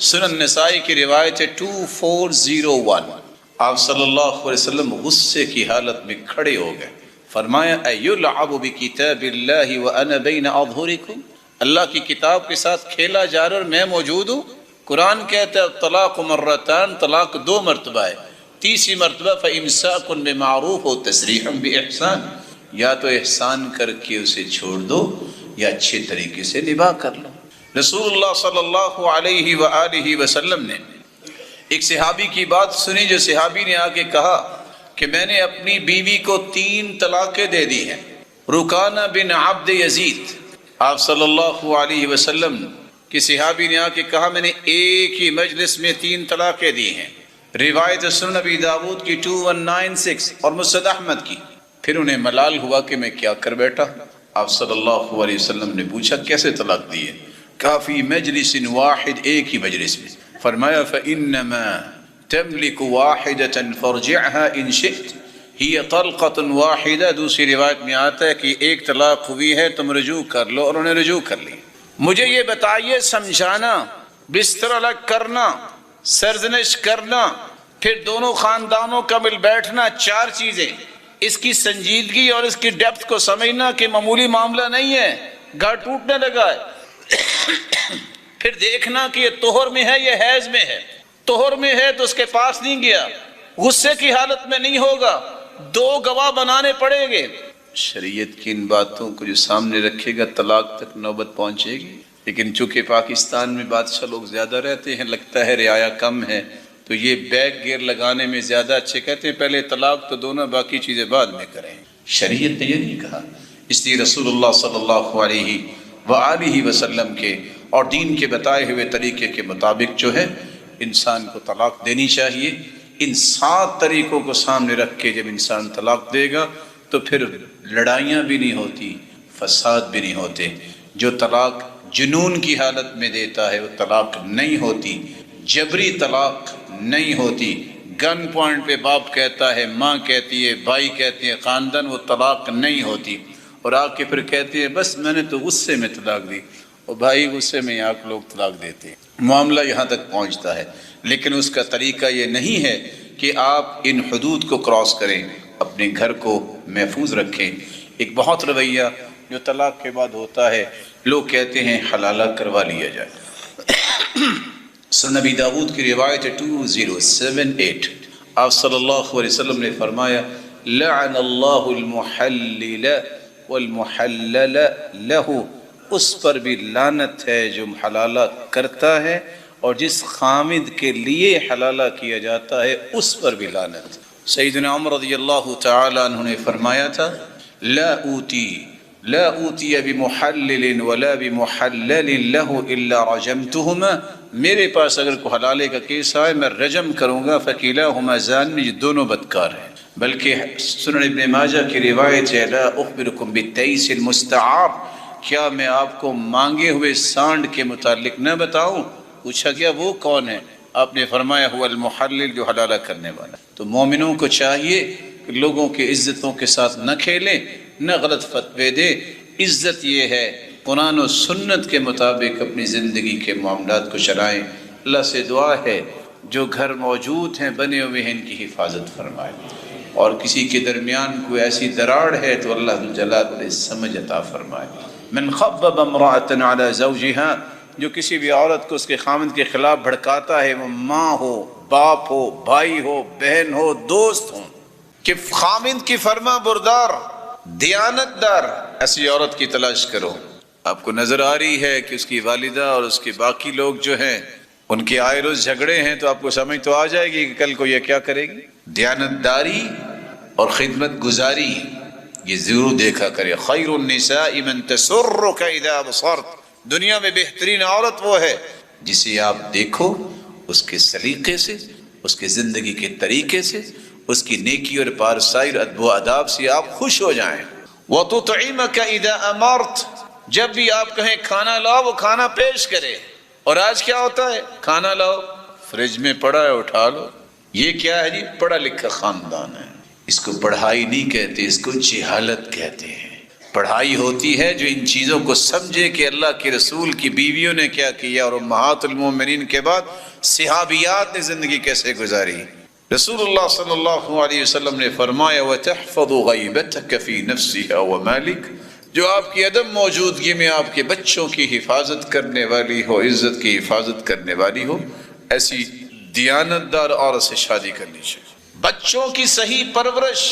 سنن نسائی کی روایت ہے 2401، آپ صلی اللہ علیہ وسلم غصے کی حالت میں کھڑے ہو گئے، فرمایا ایلعب بکتاب اللہ وانا بین اظہرکم، اللہ کی کتاب کے ساتھ کھیلا جا رہا اور میں موجود ہوں۔ قرآن کہتا ہے طلاق مرتان، طلاق 2 مرتبہ ہے، تیسری مرتبہ فامساک بمعروف و تسریح باحسان، یا تو احسان کر کے اسے چھوڑ دو یا اچھے طریقے سے نباہ کر لو۔ رسول اللہ صلی اللہ علیہ وآلہ وسلم نے ایک صحابی کی بات سنی، جو صحابی نے آگے کہا کہ میں نے اپنی بیوی کو 3 طلاقیں دے دی ہیں۔ رکانہ بن عبد یزید، آپ صلی اللہ علیہ وسلم کہ صحابی نے آ کے کہا میں نے ایک ہی مجلس میں 3 طلاقیں دی ہیں۔ روایت سنن ابی داود کی 2196 اور مسند احمد کی۔ پھر انہیں ملال ہوا کہ میں کیا کر بیٹھا۔ آپ صلی اللہ علیہ وسلم نے پوچھا کیسے طلاق دی ہے؟ کافی مجلس واحد، ایک ہی مجلس میں۔ فرمایا فَإِنَّمَا تَمْلِكُ وَاحِدَةً فَارْجِعْهَا إِن شِئْتَ، ہی طلقۃ واحدہ۔ دوسری روایت میں آتا ہے کہ 1 طلاق ہوئی ہے، تم رجوع کر لو، اور انہیں رجوع کر لی۔ مجھے یہ بتائیے، سمجھانا، بستر الگ کرنا، سرزنش کرنا، پھر دونوں خاندانوں کا مل بیٹھنا، 4 چیزیں، اس کی سنجیدگی اور اس کی ڈیپتھ کو سمجھنا کہ معمولی معاملہ نہیں ہے، گھر ٹوٹنے لگا ہے۔ پھر دیکھنا کہ یہ طہر میں ہے، یہ حیض میں ہے۔ طہر میں ہے تو اس کے پاس نہیں گیا، غصے کی حالت میں نہیں ہوگا، 2 گواہ بنانے پڑیں گے، شریعت کی ان باتوں کو جو سامنے رکھے گا طلاق تک نوبت پہنچے گی، لیکن چونکہ پاکستان میں بادشاہ لوگ زیادہ رہتے ہیں، لگتا ہے رعایا کم ہے، تو یہ بیک گیئر لگانے میں زیادہ اچھے، کہتے ہیں پہلے طلاق تو دونوں، باقی چیزیں بعد میں کریں۔ شریعت نے یہ نہیں کہا، اس لیے رسول اللہ صلی اللہ علیہ وآلہ وسلم کے اور دین کے بتائے ہوئے طریقے کے مطابق جو ہے انسان کو طلاق دینی چاہیے۔ ان 7 طریقوں کو سامنے رکھ کے جب انسان طلاق دے گا تو پھر لڑائیاں بھی نہیں ہوتی، فساد بھی نہیں ہوتے۔ جو طلاق جنون کی حالت میں دیتا ہے وہ طلاق نہیں ہوتی، جبری طلاق نہیں ہوتی، گن پوائنٹ پہ باپ کہتا ہے، ماں کہتی ہے، بھائی کہتے ہیں، خاندان، وہ طلاق نہیں ہوتی۔ اور آ کے پھر کہتے ہیں بس میں نے تو غصے میں طلاق دی، اور بھائی غصے میں آپ لوگ طلاق دیتے ہیں، معاملہ یہاں تک پہنچتا ہے۔ لیکن اس کا طریقہ یہ نہیں ہے کہ آپ ان حدود کو کراس کریں، اپنے گھر کو محفوظ رکھیں۔ ایک بہت رویہ جو طلاق کے بعد ہوتا ہے، لوگ کہتے ہیں حلالہ کروا لیا جائے۔ سنن نبی داؤد کی روایت 2078، آپ صلی اللہ علیہ وسلم نے فرمایا لعن اللہ المحلل والمحلل لہ، اس پر بھی لعنت ہے جو حلالہ کرتا ہے اور جس خامد کے لیے حلالہ کیا جاتا ہے اس پر بھی لعنت۔ سیدنا عمر رضی اللہ تعالی عنہ نے فرمایا تھا لا اوتی بمحلل ولا بمحلل لہ الا رجمتہما، میرے پاس اگر کوئی حلالے کا کیس آئے میں رجم کروں گا، فکلاہما زان، یہ دونوں بدکار ہیں۔ بلکہ سنن ابن ماجہ کی روایت ہے لا اخبرکم بالتیس المستعار، کیا میں آپ کو مانگے ہوئے سانڈ کے متعلق نہ بتاؤں؟ پوچھا گیا وہ کون ہے؟ آپ نے فرمایا هو المحلل، جو حلالہ کرنے والا۔ تو مومنوں کو چاہیے کہ لوگوں کے عزتوں کے ساتھ نہ کھیلیں، نہ غلط فتوے دیں۔ عزت یہ ہے قرآن و سنت کے مطابق اپنی زندگی کے معاملات کو چلائیں۔ اللہ سے دعا ہے جو گھر موجود ہیں بنے ہوئے ہیں ان کی حفاظت فرمائے، اور کسی کے درمیان کوئی ایسی دراڑ ہے تو اللہ جلال علیہ سمجھ عطا فرمائے۔ من خبب امرأة على زوجها، جو کسی بھی عورت کو اس کے خامند کے خلاف بھڑکاتا ہے، وہ ماں ہو، باپ ہو، بھائی ہو، بہن ہو، دوست ہو، کہ خامند کی فرما بردار، دیانت دار ایسی عورت کی تلاش کرو۔ آپ کو نظر آ رہی ہے کہ اس کی والدہ اور اس کے باقی لوگ جو ہیں ان کے آئے روز جھگڑے ہیں، تو آپ کو سمجھ تو آ جائے گی کہ کل کو یہ کیا کرے گی۔ دیانت داری اور خدمت گزاری یہ ضرور دیکھا کرے۔ خیر النساء من تسرک اذا بصرت، دنیا میں بہترین عورت وہ ہے جسے آپ دیکھو اس کے سلیقے سے، اس کے زندگی کے طریقے سے، اس کی نیکی اور پارسائی اور ادب و آداب سے آپ خوش ہو جائیں۔ وَتُطْعِمَكَ إِذَا أَمَرْتَ، جب بھی آپ کہیں کھانا لاؤ وہ کھانا پیش کرے۔ اور آج کیا ہوتا ہے؟ کھانا لاؤ، فریج میں پڑا ہے اٹھا لو۔ یہ کیا ہے جی؟ پڑھا لکھا خاندان ہے۔ اس کو پڑھائی نہیں کہتے، اس کو جہالت کہتے ہیں۔ پڑھائی ہوتی ہے جو ان چیزوں کو سمجھے کہ اللہ کے رسول کی بیویوں نے کیا کیا اور امہات المومنین کے بعد صحابیات نے زندگی کیسے گزاری۔ رسول اللہ صلی اللہ علیہ وسلم نے فرمایا وَتَحْفَظُ غَيْبَتَكَ فِي نَفْسِهَا وَمَالِكَ، جو آپ کی عدم موجودگی میں آپ کے بچوں کی حفاظت کرنے والی ہو، عزت کی حفاظت کرنے والی ہو، ایسی دیانت دار عورت سے شادی کرنی چاہیے۔ بچوں کی صحیح پرورش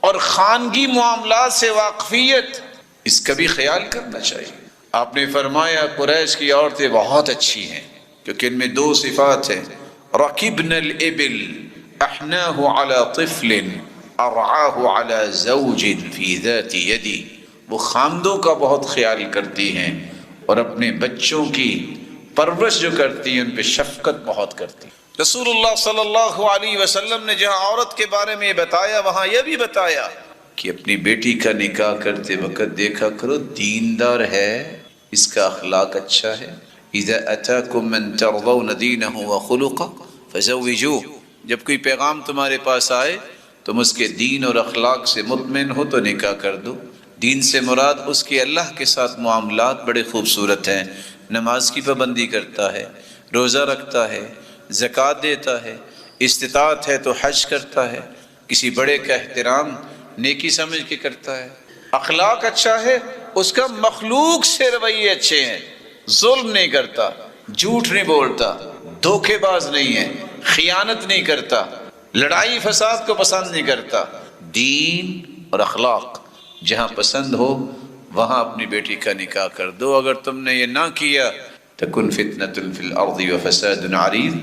اور خانگی معاملات سے واقفیت، اس کا بھی خیال کرنا چاہیے۔ آپ نے فرمایا قریش کی عورتیں بہت اچھی ہیں کیونکہ ان میں 2 صفات ہیں، رَكِبْنَ الْإِبِلْ أَحْنَاهُ عَلَى طِفْلٍ أَرْعَاهُ عَلَى زَوْجٍ فِي ذَاتِ يَدِي، وہ خامدوں کا بہت خیال کرتی ہیں اور اپنے بچوں کی پرورش جو کرتی ہیں ان پہ شفقت بہت کرتی ہیں۔ رسول اللہ صلی اللہ علیہ وسلم نے جہاں عورت کے بارے میں بتایا وہاں یہ بھی بتایا کہ اپنی بیٹی کا نکاح کرتے وقت دیکھا کرو دیندار ہے، اس کا اخلاق اچھا ہے۔ اذا اتاکم من ترضون دینہ وخلقہ فزوجوہ، جب کوئی پیغام تمہارے پاس آئے تم اس کے دین اور اخلاق سے مطمئن ہو تو نکاح کر دو۔ دین سے مراد اس کے اللہ کے ساتھ معاملات بڑے خوبصورت ہیں، نماز کی پابندی کرتا ہے، روزہ رکھتا ہے، زکوٰۃ دیتا ہے، استطاعت ہے تو حج کرتا ہے، کسی بڑے کا احترام نیکی سمجھ کے کرتا ہے، اخلاق اچھا ہے، اس کا مخلوق سے رویے اچھے ہیں، ظلم نہیں کرتا، جھوٹ نہیں بولتا، دھوکے باز نہیں ہے، خیانت نہیں کرتا، لڑائی فساد کو پسند نہیں کرتا۔ دین اور اخلاق جہاں پسند ہو وہاں اپنی بیٹی کا نکاح کر دو. اگر تم نے یہ نہ کیا تکن فتنۃ فی الارض وفساد عریض،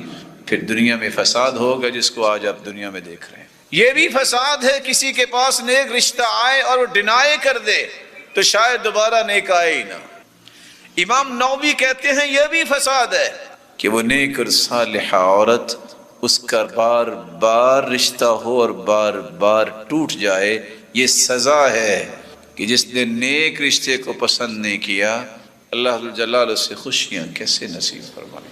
پھر دنیا میں فساد ہوگا جس کو آج آپ دنیا میں دیکھ رہے ہیں. یہ بھی فساد ہے کسی کے پاس نیک رشتہ آئے اور وہ ڈینائی کر دے تو شاید دوبارہ نیک آئے ہی نہ. امام نووی کہتے ہیں یہ بھی فساد ہے کہ وہ نیک اور صالحہ عورت اس کا بار بار رشتہ ہو اور بار بار ٹوٹ جائے. یہ سزا ہے کہ جس نے نیک رشتے کو پسند نہیں کیا اللہ جلالہ سے خوشیاں کیسے نصیب فرمائے.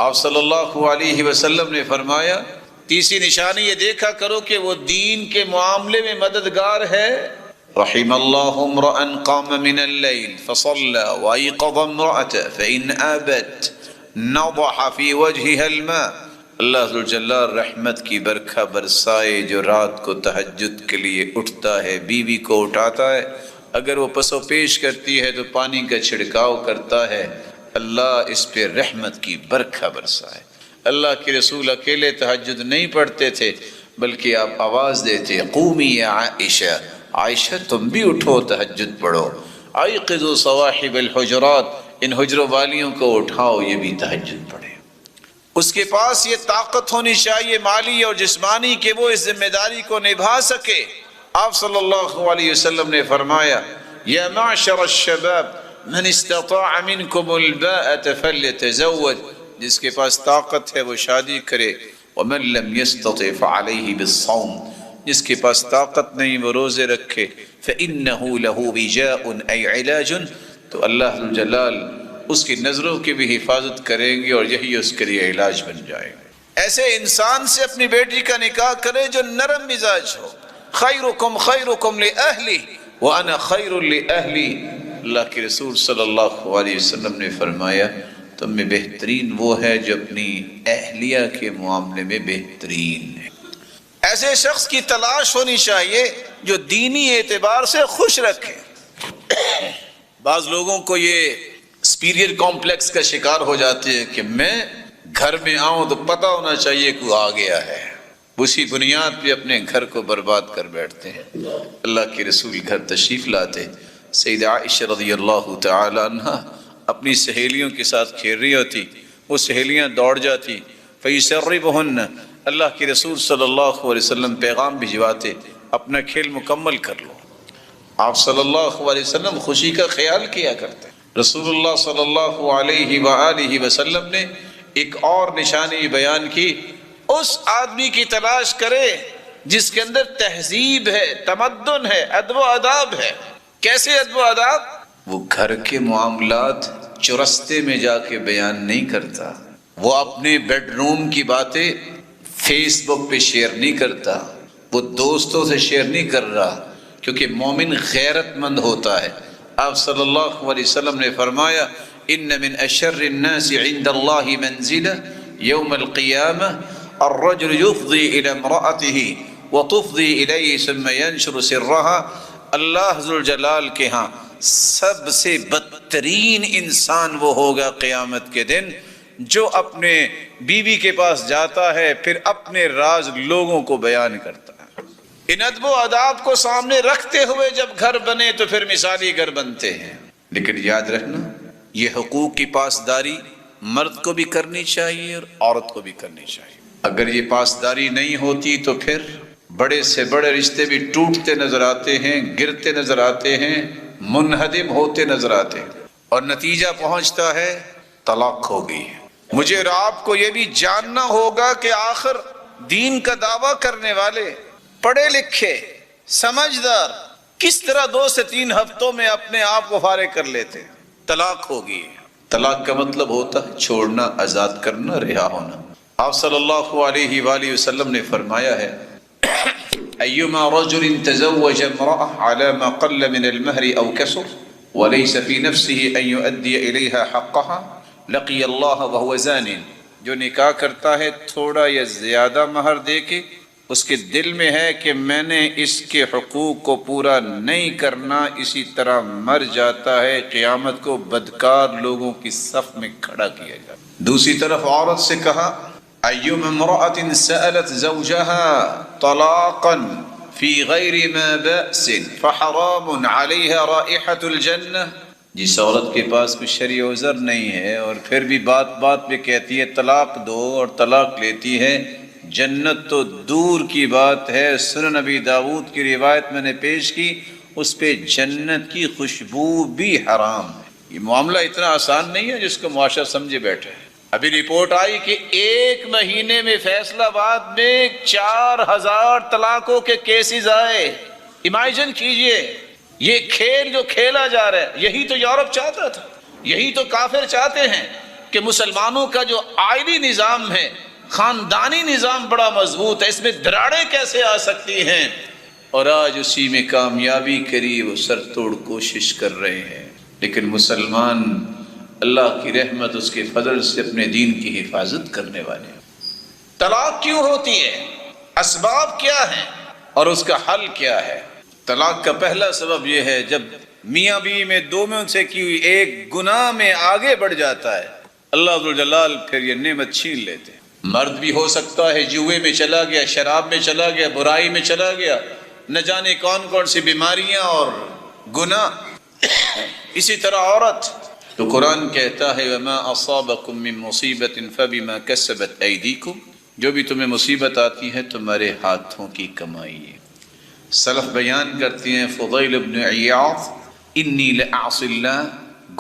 آپ صلی اللہ علیہ وسلم نے فرمایا تیسری نشانی یہ دیکھا کرو کہ وہ دین کے معاملے میں مددگار ہے. رحم اللہ امرأ قام من اللیل فصلى وایقظ امرأته فإن آبت نضح في وجهها الماء. اللہ ذوالجلال رحمت کی برکھا برسائے جو رات کو تہجد کے لیے اٹھتا ہے، بیوی کو اٹھاتا ہے، اگر وہ پسو پیش کرتی ہے تو پانی کا چھڑکاؤ کرتا ہے، اللہ اس پہ رحمت کی برکھا برسائے. اللہ کے رسول اکیلے تہجد نہیں پڑھتے تھے بلکہ آپ آواز دیتے قومی یا عائشہ، عائشہ تم بھی اٹھو تہجد پڑھو. ایقظوا صواحب الحجرات، ان حجروں والیوں کو اٹھاؤ یہ بھی تہجد پڑھے. اس کے پاس یہ طاقت ہونی چاہیے مالی اور جسمانی کہ وہ اس ذمہ داری کو نبھا سکے. آپ صلی اللہ علیہ وسلم نے فرمایا یا معشر الشباب من استطاع منکم الباءة فلیتزوج، جس کے پاس طاقت ہے وہ شادی کرے. ومن لم يستطع فعليه بالصوم، جس کے پاس طاقت نہیں وہ روزے رکھے. فإنه له وجاء أي علاج، تو اللہ جلال اس کی نظروں کی بھی حفاظت کریں گے اور یہی اس کے لیے علاج بن جائے گا. ایسے انسان سے اپنی بیٹی کا نکاح کرے جو نرم مزاج ہو. خیرکم خیرکم لأہلی وأنا خیر لأہلی. اللہ کے رسول صلی اللہ علیہ وسلم نے فرمایا تم میں بہترین وہ ہے جو اپنی اہلیہ کے معاملے میں بہترین ہے. ایسے شخص کی تلاش ہونی چاہیے جو دینی اعتبار سے خوش رکھے. بعض لوگوں کو یہ سپیریئر کمپلیکس کا شکار ہو جاتے ہیں کہ میں گھر میں آؤں تو پتہ ہونا چاہیے کوئی آ گیا ہے، اسی بنیاد پہ اپنے گھر کو برباد کر بیٹھتے ہیں. اللہ کے رسول گھر تشریف لاتے، سیدہ عائشہ رضی اللہ تعالی عنہ اپنی سہیلیوں کے ساتھ کھیل رہی ہوتی، وہ سہیلیاں دوڑ جاتی. فیسربہن، اللہ کے رسول صلی اللہ علیہ وسلم پیغام بھجواتے اپنا کھیل مکمل کر لو. آپ صلی اللہ علیہ وسلم خوشی کا خیال کیا کرتے. رسول اللہ صلی اللہ علیہ وآلہ وسلم نے ایک اور نشانی بیان کی، اس آدمی کی تلاش کرے جس کے اندر تہذیب ہے، تمدن ہے، ادب و آداب ہے. کیسے ادب و آداب؟ وہ گھر کے معاملات چرستے میں جا کے بیان نہیں کرتا، وہ اپنے بیڈ روم کی باتیں فیس بک پہ شیئر نہیں کرتا، وہ دوستوں سے شیئر نہیں کر رہا، کیونکہ مومن غیرت مند ہوتا ہے. آپ صلی اللہ علیہ وسلم نے فرمایا ان من اشر الناس عند اللہ منزلہ یوم القیامہ الرجل یفضی الى امرأته وتفضی الیہ ثم ینشر سرها. اللہ ذوالجلال کے ہاں سب سے بدترین انسان وہ ہوگا قیامت کے دن جو اپنے بیوی کے پاس جاتا ہے پھر اپنے راز لوگوں کو بیان کرتا ہے. ان ادب و آداب کو سامنے رکھتے ہوئے جب گھر بنے تو پھر مثالی گھر بنتے ہیں. لیکن یاد رکھنا یہ حقوق کی پاسداری مرد کو بھی کرنی چاہیے اور عورت کو بھی کرنی چاہیے. اگر یہ پاسداری نہیں ہوتی تو پھر بڑے سے بڑے رشتے بھی ٹوٹتے نظر آتے ہیں، گرتے نظر آتے ہیں، منہدم ہوتے نظر آتے ہیں اور نتیجہ پہنچتا ہے طلاق ہو گئی. مجھے اور آپ کو یہ بھی جاننا ہوگا کہ آخر دین کا دعویٰ کرنے والے پڑھے لکھے سمجھدار کس طرح 2 سے 3 ہفتوں میں اپنے آپ کو فارغ کر لیتے ہیں. طلاق ہوگی. طلاق کا مطلب ہوتا ہے چھوڑنا، آزاد کرنا، رہا ہونا. آپ صلی اللہ علیہ وآلہ وسلم نے فرمایا ہے ایما رجل تزوج امرأة على ما قل من المہر او کسر وليس في نفسه ان يؤدي اليها حقها لقي الله وهو زان. جو نکاح کرتا ہے تھوڑا یا زیادہ مہر دے کے اس کے دل میں ہے کہ میں نے اس کے حقوق کو پورا نہیں کرنا، اسی طرح مر جاتا ہے، قیامت کو بدکار لوگوں کی صف میں کھڑا کیا جاتا. دوسری طرف عورت سے کہا ایما امرأة سألت زوجها طلاقا فی غیر ما بأس فحرام علیہا رائحۃ الجنہ، جس عورت کے پاس کوئی شرعی عذر نہیں ہے اور پھر بھی بات بات پہ کہتی ہے طلاق دو اور طلاق لیتی ہے، جنت تو دور کی بات ہے۔ سنن نبی داؤد کی روایت میں نے پیش کی، اس پہ جنت کی خوشبو بھی حرام ہے۔ یہ معاملہ اتنا آسان نہیں ہے جس کو معاشرہ سمجھے بیٹھے۔ ابھی رپورٹ آئی کہ ایک مہینے میں فیصل آباد میں 4000 طلاقوں کے کیسز آئے۔ امیجن کیجئے، یہ کھیل جو کھیلا جا رہا ہے، یہی تو یورپ چاہتا تھا، یہی تو کافر چاہتے ہیں کہ مسلمانوں کا جو آئلی نظام ہے، خاندانی نظام بڑا مضبوط ہے، اس میں دراڑیں کیسے آ سکتی ہیں، اور آج اسی میں کامیابی کری وہ سر توڑ کوشش کر رہے ہیں۔ لیکن مسلمان اللہ کی رحمت اس کے فضل سے اپنے دین کی حفاظت کرنے والے ہیں۔ طلاق کیوں ہوتی ہے، اسباب کیا ہیں اور اس کا حل کیا ہے؟ طلاق کا پہلا سبب یہ ہے جب میاں بیوی میں دو میں سے کی ہوئی ایک گناہ میں آگے بڑھ جاتا ہے، اللہ ذوالجلال پھر یہ نعمت چھین لیتے ہیں۔ مرد بھی ہو سکتا ہے جوئے میں چلا گیا، شراب میں چلا گیا، برائی میں چلا گیا، نہ جانے کون کون سی بیماریاں اور گناہ۔ اسی طرح عورت، تو قرآن کہتا ہے وَمَا أَصَابَكُم مِّن مُّصِيبَةٍ فَبِمَا كَسَبَتْ أَيْدِيكُمْ، جو بھی تمہیں مصیبت آتی ہے تمہارے ہاتھوں کی کمائی ہے۔ سلف بیان کرتے ہیں، فضیل بن عیاض، انی لأعصی اللہ،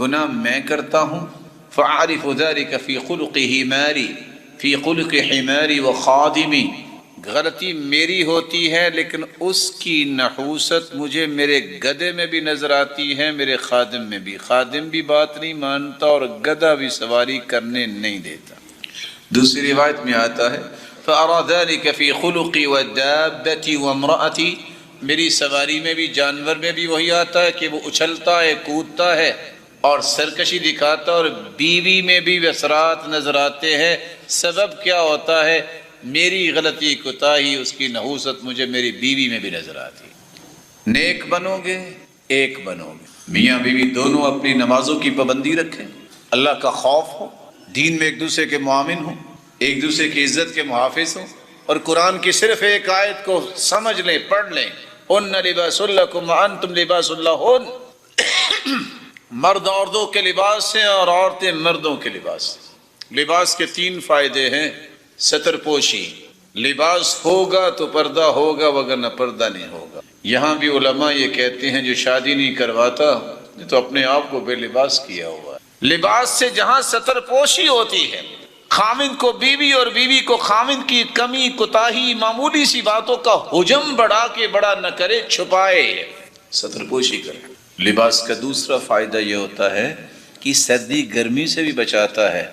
گناہ میں کرتا ہوں، فأعرف ذلك فی خلق حماری، فی خلق حماری و خادمی، غلطی میری ہوتی ہے لیکن اس کی نحوست مجھے میرے گدھے میں بھی نظر آتی ہے، میرے خادم میں بھی۔ خادم بھی بات نہیں مانتا اور گدھا بھی سواری کرنے نہیں دیتا۔ دوسری روایت میں آتا ہے فأرى ذلك فی خلقی ودابتی وامرأتی، میری سواری میں بھی، جانور میں بھی وہی آتا ہے کہ وہ اچھلتا ہے، کودتا ہے اور سرکشی دکھاتا، اور بیوی میں بھی وسرات نظر آتے ہیں۔ سبب کیا ہوتا ہے؟ میری غلطی کوتاہی، اس کی نحوست مجھے میری بیوی میں بھی نظر آتی ہے۔ نیک بنو گے ایک بنو گے، میاں بیوی دونوں اپنی نمازوں کی پابندی رکھیں، اللہ کا خوف ہو، دین میں ایک دوسرے کے معاون ہوں، ایک دوسرے کی عزت کے محافظ ہوں، اور قرآن کی صرف ایک آیت کو سمجھ لیں، پڑھ لیں، ہن لباس لکم وانتم لباس لہن، مرد عورتوں کے لباس ہیں اور عورتیں مردوں کے لباس ہیں۔ لباس کے 3 فائدے ہیں۔ ستر پوشی، لباس ہوگا تو پردہ ہوگا وگرنہ پردہ نہیں ہوگا۔ یہاں بھی علماء یہ کہتے ہیں جو شادی نہیں کرواتا یہ تو اپنے آپ کو بے لباس کیا ہوا ہے۔ لباس سے جہاں ستر پوشی ہوتی ہے، خامند کو بیوی اور بیوی کو خامند کی کمی کوتاہی معمولی سی باتوں کا حجم بڑھا کے بڑا نہ کرے، چھپائے، ستر پوشی کرے۔ لباس کا دوسرا فائدہ یہ ہوتا ہے کہ سردی گرمی سے بھی بچاتا ہے۔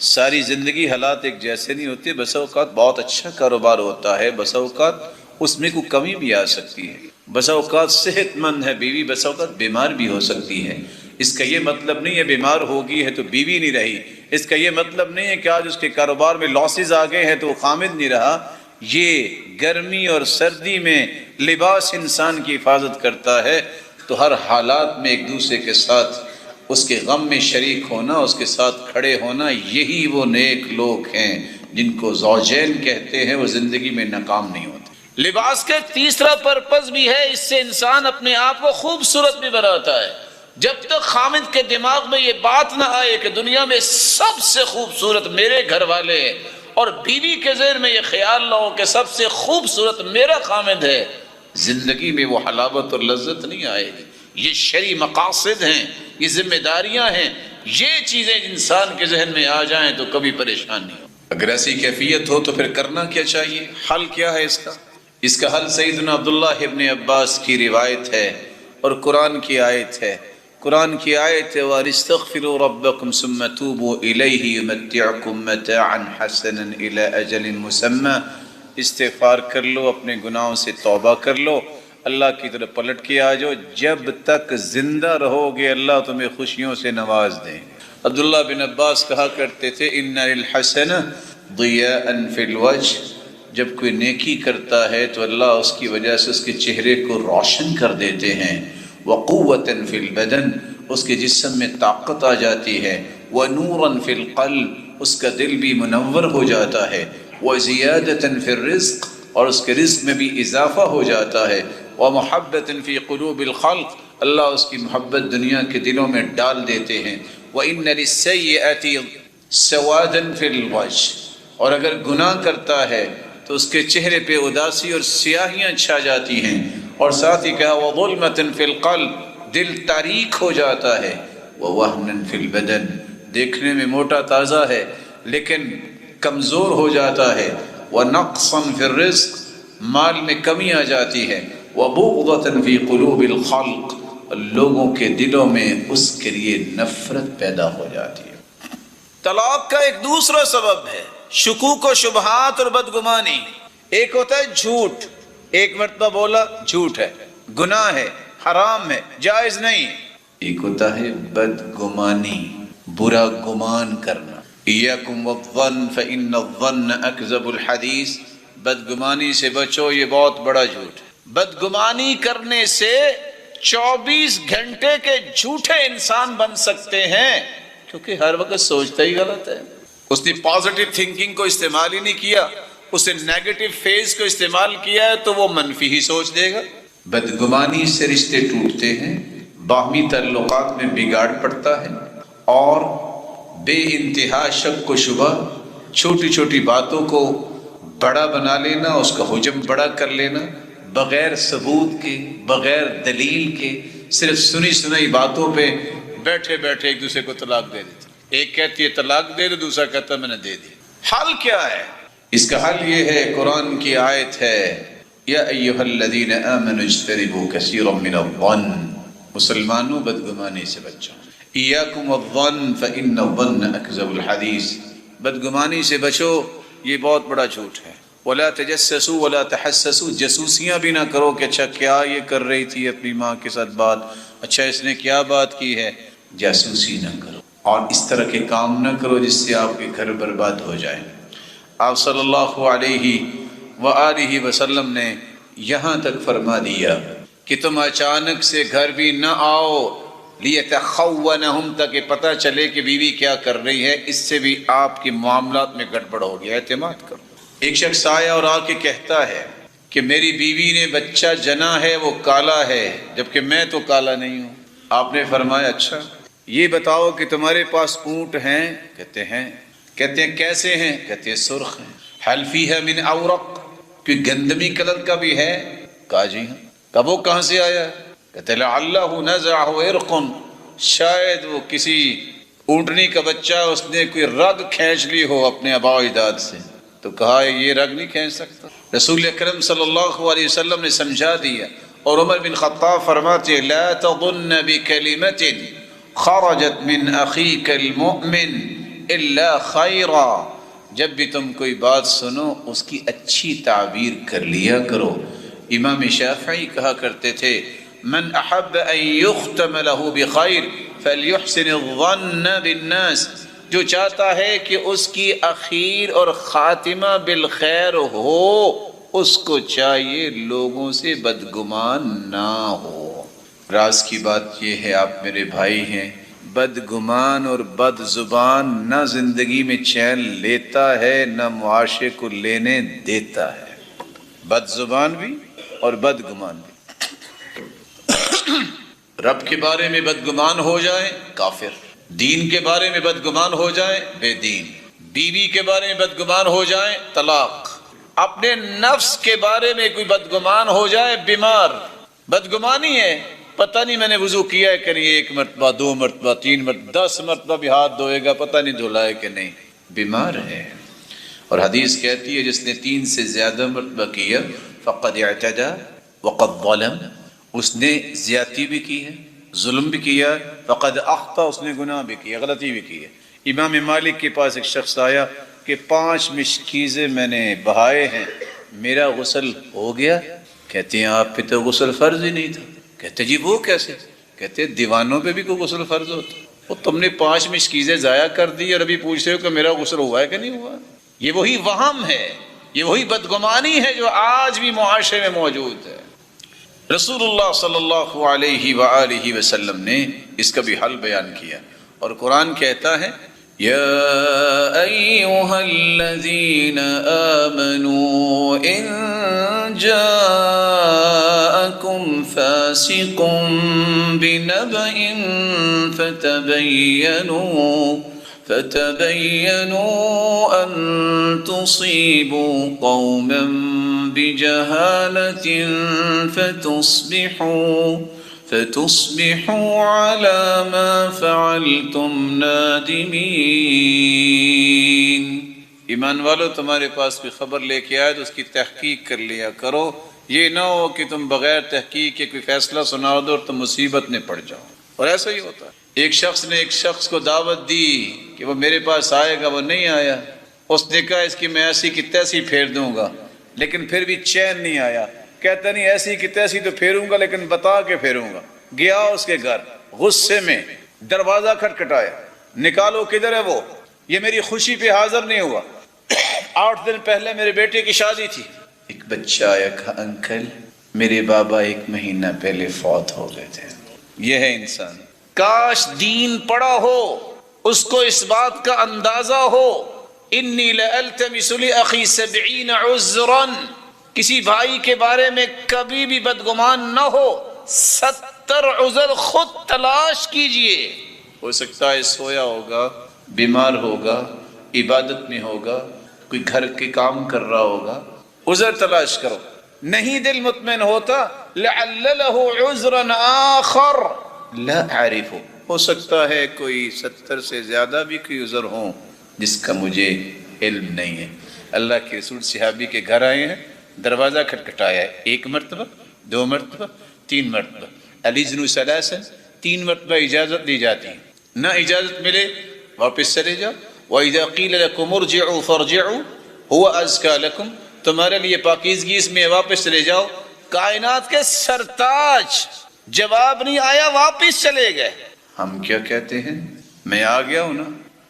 ساری زندگی حالات ایک جیسے نہیں ہوتے، بسا اوقات بہت اچھا کاروبار ہوتا ہے، بسا اوقات اس میں کوئی کمی بھی آ سکتی ہے، بسا اوقات صحت مند ہے بیوی، بسا اوقات بیمار بھی ہو سکتی ہے۔ اس کا یہ مطلب نہیں ہے بیمار ہوگی ہے تو بیوی نہیں رہی، اس کا یہ مطلب نہیں ہے کہ آج اس کے کاروبار میں لاسز آ گئے ہیں تو وہ خامد نہیں رہا۔ یہ گرمی اور سردی میں لباس انسان کی حفاظت کرتا ہے، تو ہر حالات میں ایک دوسرے کے ساتھ اس کے غم میں شریک ہونا، اس کے ساتھ کھڑے ہونا، یہی وہ نیک لوگ ہیں جن کو زوجین کہتے ہیں، وہ زندگی میں ناکام نہیں ہوتے۔ لباس کا تیسرا پرپس بھی ہے، اس سے انسان اپنے آپ کو خوبصورت بھی بناتا ہے۔ جب تک خامد کے دماغ میں یہ بات نہ آئے کہ دنیا میں سب سے خوبصورت میرے گھر والے ہیں، اور بیوی کے ذہن میں یہ خیال نہ ہو کہ سب سے خوبصورت میرا خامد ہے، زندگی میں وہ حلاوت اور لذت نہیں آئے گی۔ یہ شرعی مقاصد ہیں، یہ ذمہ داریاں ہیں، یہ چیزیں انسان کے ذہن میں آ جائیں تو کبھی پریشان نہیں ہو۔ اگر ایسی کیفیت ہو تو پھر کرنا کیا چاہیے؟ حل کیا ہے اس کا؟ اس کا حل سیدنا عبداللہ ابن عباس کی روایت ہے اور قرآن کی آیت ہے۔ قرآن کی آیت ہے وَاسْتَغْفِرُوا رَبَّكُمْ ثُمَّ تُوبُوا إِلَيْهِ يُمَتِّعْكُمْ مَتَاعًا حَسَنًا إِلَىٰ أَجَلٍ مُّسَمًّى، استغفار کر لو، اپنے گناہوں سے توبہ کر لو، اللہ کی طرف پلٹ کے آ جاؤ، جب تک زندہ رہو گے اللہ تمہیں خوشیوں سے نواز دیں گے۔ عبداللہ بن عباس کہا کرتے تھے اِنَّ لِلْحَسَنَةِ ضِيَاءً فِي الْوَجْهِ، جب کوئی نیکی کرتا ہے تو اللہ اس کی وجہ سے اس کے چہرے کو روشن کر دیتے ہیں۔ وَقُوَّةً فِي الْبَدَنِ، اس کے جسم میں طاقت آ جاتی ہے۔ وَنُورًا فِي الْقَلْبِ، اس کا دل بھی منور ہو جاتا ہے۔ وَزِيَادَةً فِي الرِّزْقِ، اور اس کے رزق میں بھی اضافہ ہو جاتا ہے. وَمُحَبَّةٍ فِي قُلُوبِ الْخَلْقِ، اللہ اس کی محبت دنیا کے دلوں میں ڈال دیتے ہیں. وَإِنَّ لِلسَّيِّئَةِ سَوَادًا فِي الْوَجْهِ، اور اگر گناہ کرتا ہے تو اس کے چہرے پہ اداسی اور سیاہیاں چھا جاتی ہیں. اور ساتھ ہی کہا وَظُلْمَةٍ فِي الْقَلْبِ، دل تاریک ہو جاتا ہے. وَوَهْنًا فِي الْبَدَنِ، دیکھنے میں موٹا تازہ ہے لیکن کمزور ہو جاتا ہے. وَنَقْصًا فِي الرِّزْقِ، مال میں کمی آ جاتی ہے. وَبُغْضَةً فِي قُلُوبِ الْخَلْقِ، لوگوں کے دلوں میں اس کے لیے نفرت پیدا ہو جاتی ہے. طلاق کا ایک دوسرا سبب ہے شکوک و شبہات اور بدگمانی. ایک ہوتا ہے جھوٹ، ایک مرتبہ بولا جھوٹ ہے، گناہ ہے، حرام ہے، جائز نہیں. ایک ہوتا ہے بدگمانی، برا گمان کرنا. ایاکم والظن فإن الظن اکذب الحدیث، بدگمانی سے بچو، یہ بہت بڑا جھوٹ ہے. بدگمانی کرنے سے 24 گھنٹے کے جھوٹے انسان بن سکتے ہیں، کیونکہ ہر وقت سوچتا ہی غلط ہے. اس نے پازیٹیو تھنکنگ کو استعمال ہی نہیں کیا، اس نے نیگیٹو فیز کو استعمال کیا ہے تو وہ منفی ہی سوچ دے گا. بدگمانی سے رشتے ٹوٹتے ہیں، باہمی تعلقات میں بگاڑ پڑتا ہے، اور بے انتہا شک و شبہ، چھوٹی چھوٹی باتوں کو بڑا بنا لینا، اس کا حجم بڑا کر لینا، بغیر ثبوت کے، بغیر دلیل کے، صرف سنی سنائی باتوں پہ بیٹھے بیٹھے ایک دوسرے کو طلاق دے دیتے. ایک کہتی ہے طلاق دے دو، دوسرا کہتا ہے میں نے دے دی. حل کیا ہے اس کا؟ حل یہ ہے، قرآن کی آیت ہے یا ایھا الذین آمنوا اجتنبوا کثیرا من الظن، مسلمانوں بدگمانی سے بچو. ایاکم الظن فإن الظن اکذب الحدیث، بدگمانی سے بچو، یہ بہت بڑا جھوٹ ہے. ولا تجسسوا ولا تحسسوا، جاسوسیاں بھی نہ کرو کہ اچھا کیا یہ کر رہی تھی اپنی ماں کے ساتھ بات، اچھا اس نے کیا بات کی ہے. جاسوسی نہ کرو اور اس طرح کے کام نہ کرو جس سے آپ کے گھر برباد ہو جائے. آپ صلی اللہ علیہ وآلہ وسلم نے یہاں تک فرما دیا کہ تم اچانک سے گھر بھی نہ آؤ، لیتخونہم، تاکہ پتہ چلے کہ بیوی کیا کر رہی ہے. اس سے بھی آپ کے معاملات میں گڑبڑ ہو گیا. اعتماد کرو. ایک شخص آیا اور آ کے کہتا ہے کہ میری بیوی نے بچہ جنا ہے، وہ کالا ہے، جبکہ میں تو کالا نہیں ہوں. آپ نے فرمایا اچھا یہ بتاؤ کہ تمہارے پاس اونٹ ہیں؟ کہتے ہیں. کہتے ہیں کیسے ہیں؟ کہتے ہیں سرخ ہیں. حل فیہا من اورق، کوئی گندمی کلر کا بھی ہے؟ کہا جی ہاں. کب وہ کہاں سے آیا؟ کہتے لعلہ نزعہ عرق، شاید وہ کسی اونٹنی کا بچہ اس نے کوئی رگ کھینچ لی ہو اپنے آباء و اجداد سے. تو کہا یہ رگ نہیں کھینچ سکتا. رسول اکرم صلی اللہ علیہ وسلم نے سمجھا دیا. اور عمر بن خطاب فرماتے لا تظن بکلمت خرجت من اخیک المؤمن الا خیرا، جب بھی تم کوئی بات سنو اس کی اچھی تعبیر کر لیا کرو. امام شافعی کہا کرتے تھے من احب ان یختم له بخیر فلیحسن الظن بالناس، جو چاہتا ہے کہ اس کی اخیر اور خاتمہ بالخیر ہو، اس کو چاہیے لوگوں سے بدگمان نہ ہو. راز کی بات یہ ہے، آپ میرے بھائی ہیں، بدگمان اور بد زبان نہ زندگی میں چین لیتا ہے نہ معاشرے کو لینے دیتا ہے. بد زبان بھی اور بدگمان بھی. رب کے بارے میں بدگمان ہو جائے کافر، دین کے بارے میں بدگمان ہو جائے بے دین، بیوی کے بارے میں بدگمان ہو جائے طلاق، اپنے نفس کے بارے میں کوئی بدگمان ہو جائے بیمار. بدگمانی ہے، پتہ نہیں میں نے وضو کیا ہے کہ نہیں، 1 مرتبہ 2 مرتبہ 3 مرتبہ 10 مرتبہ بھی ہاتھ دھوئے گا، پتہ نہیں دھلا ہے کہ نہیں، بیمار ہے. اور حدیث کہتی ہے جس نے 3 سے زیادہ مرتبہ کیا فقد اعتدى وقد ظلم، اس نے زیادتی بھی کی ہے، ظلم بھی کیا، فقد اخطا، اس نے گناہ بھی کیا، غلطی بھی کی ہے. امام مالک کے پاس ایک شخص آیا کہ 5 مشکیزیں میں نے بہائے ہیں، میرا غسل ہو گیا؟ کہتے ہیں آپ پہ تو غسل فرض ہی نہیں تھا. کہتے جی وہ کیسے؟ کہتے دیوانوں پہ بھی کوئی غسل فرض ہوتا؟ وہ تم نے 5 مشکیزیں ضائع کر دی اور ابھی پوچھ رہے ہو کہ میرا غسل ہوا ہے کہ نہیں ہوا. یہ وہی وہم ہے، یہ وہی بدگمانی ہے جو آج بھی معاشرے میں موجود ہے. رسول اللہ صلی اللہ علیہ وآلہ وسلم نے اس کا بھی حل بیان کیا. اور قرآن کہتا ہے يا أيها الذين آمنوا إن جاءكم فاسق بنبأ فتبينوا أن تصيبوا قوما بجهالة فتصبحوا على ما فعلتم نادمین۔ ایمان والو، تمہارے پاس کوئی خبر لے کے آئے تو اس کی تحقیق کر لیا کرو، یہ نہ ہو کہ تم بغیر تحقیق کے کوئی فیصلہ سنا دو اور تم مصیبت میں پڑ جاؤ۔ اور ایسا ہی ہوتا ہے، ایک شخص نے ایک شخص کو دعوت دی کہ وہ میرے پاس آئے گا، وہ نہیں آیا، اس نے کہا اس کی میں ایسی کی تیسی پھیر دوں گا، لیکن پھر بھی چین نہیں آیا، کہتا نہیں ایسی کی تیسی تو پھیروں گا لیکن بتا کے پھیروں گا۔ گیا اس کے گھر، غصے میں دروازہ کھٹکھٹایا، نکالو کدھر ہے وہ، یہ میری خوشی پہ حاضر نہیں ہوا، 8 دن پہلے میرے بیٹے کی شادی تھی۔ ایک بچہ آیا، کہا انکل میرے بابا 1 مہینہ پہلے فوت ہو گئے تھے۔ یہ ہے انسان، کاش دین پڑا ہو، اس کو اس بات کا اندازہ ہو، انی لالتمس لاخی 70 عذرا، کسی بھائی کے بارے میں کبھی بھی بدگمان نہ ہو، 70 عذر خود تلاش کیجئے۔ ہو سکتا ہے سویا ہوگا، بیمار ہوگا، عبادت میں ہوگا، کوئی گھر کے کام کر رہا ہوگا، عذر تلاش کرو۔ نہیں دل مطمئن ہوتا، لعل له عذرا آخر لا اعرفه، ہو سکتا ہے کوئی 70 سے زیادہ بھی کوئی عذر ہوں جس کا مجھے علم نہیں ہے۔ اللہ کے رسول صحابی کے گھر آئے ہیں، دروازہ کھٹکھٹایا ہے، 1 مرتبہ، 2 مرتبہ، 3 مرتبہ، الیزن ثلاثا، 3 مرتبہ اجازت دی جاتی ہے، نہ اجازت ملے واپس چلے جاؤ۔ وَإِذَا قِيلَ لَكُمُ ارْجِعُوا فَارْجِعُوا هُوَ أَزْكَى لَكُمْ، تمہارے لیے پاکیزگی اس میں، واپس چلے جاؤ۔ کائنات کے سرتاج جواب نہیں آیا، واپس چلے گئے۔ ہم کیا کہتے ہیں، میں آ گیا ہوں نا،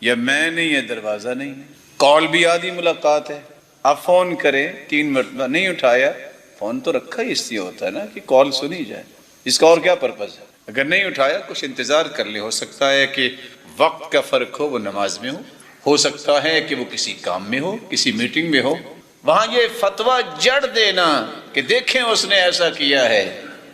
یا میں نہیں ہے، دروازہ نہیں ہے۔ کال بھی آدھی ملاقات ہے، آپ فون کریں 3 مرتبہ نہیں اٹھایا، فون تو رکھا ہی اس لیے ہوتا ہے نا کہ کال سنی جائے، اس کا اور کیا پرپز ہے؟ اگر نہیں اٹھایا کچھ انتظار کر لیں، ہو سکتا ہے کہ وقت کا فرق ہو، وہ نماز میں ہو سکتا ہے کہ وہ کسی کام میں ہو، کسی میٹنگ میں ہو، وہاں یہ فتویٰ جڑ دینا کہ دیکھیں اس نے ایسا کیا ہے،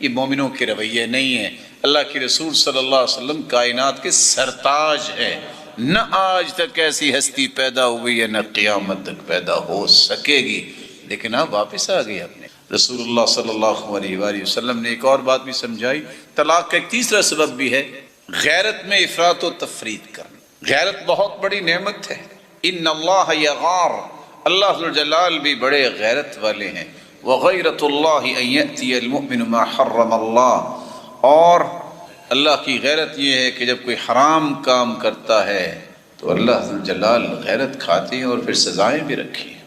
یہ مومنوں کے رویے نہیں ہیں۔ اللہ کے رسول صلی اللہ علیہ وسلم کائنات کے سرتاج ہے، نہ آج تک ایسی ہستی پیدا ہوئی ہے، نہ قیامت تک پیدا ہو سکے گی، لیکن آپ واپس آ گئے اپنے۔ رسول اللہ صلی اللہ علیہ وآلہ وسلم نے ایک اور بات بھی سمجھائی، طلاق کا ایک تیسرا سبب بھی ہے غیرت میں افراط و تفریط کرنا۔ غیرت بہت بڑی نعمت ہے، ان اللہ یغار، اللہ ذو الجلال بھی بڑے غیرت والے ہیں۔ وغیرت اللہ ان یأتی المؤمن ما حرم اللہ، اور اللہ کی غیرت یہ ہے کہ جب کوئی حرام کام کرتا ہے تو اللہ ذو الجلال غیرت کھاتے ہیں اور پھر سزائیں بھی رکھی ہیں۔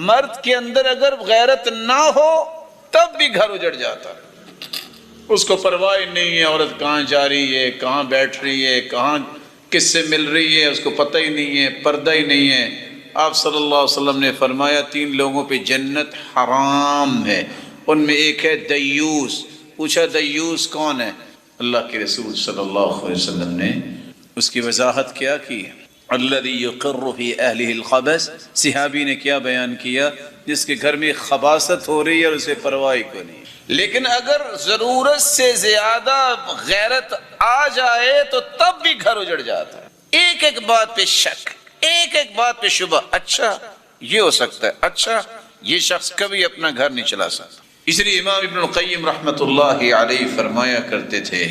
مرد کے اندر اگر غیرت نہ ہو تب بھی گھر اجڑ جاتا ہے، اس کو پرواہ نہیں ہے عورت کہاں جا رہی ہے، کہاں بیٹھ رہی ہے، کہاں کس سے مل رہی ہے، اس کو پتہ ہی نہیں ہے، پردہ ہی نہیں ہے۔ آپ صلی اللہ علیہ وسلم نے فرمایا 3 لوگوں پہ جنت حرام ہے، ان میں ایک ہے دیوس۔ پوچھا دیوس کون ہے؟ اللہ کے رسول صلی اللہ علیہ وسلم نے اس کی وضاحت کیا کی، الذی یقر فی اہلہ الخبث، صحابی نے کیا بیان کیا، جس کے گھر میں خباثت ہو رہی ہے اور اسے پرواہ کو نہیں۔ لیکن اگر ضرورت سے زیادہ غیرت آ جائے تو تب بھی گھر اجڑ جاتا ہے، ایک ایک بات پہ شک، ایک ایک بات پہ شبہ، اچھا یہ ہو سکتا ہے، اچھا یہ شخص کبھی اپنا گھر نہیں چلا سکتا۔ اس لیے امام ابن القیم رحمۃ اللہ علیہ فرمایا کرتے تھے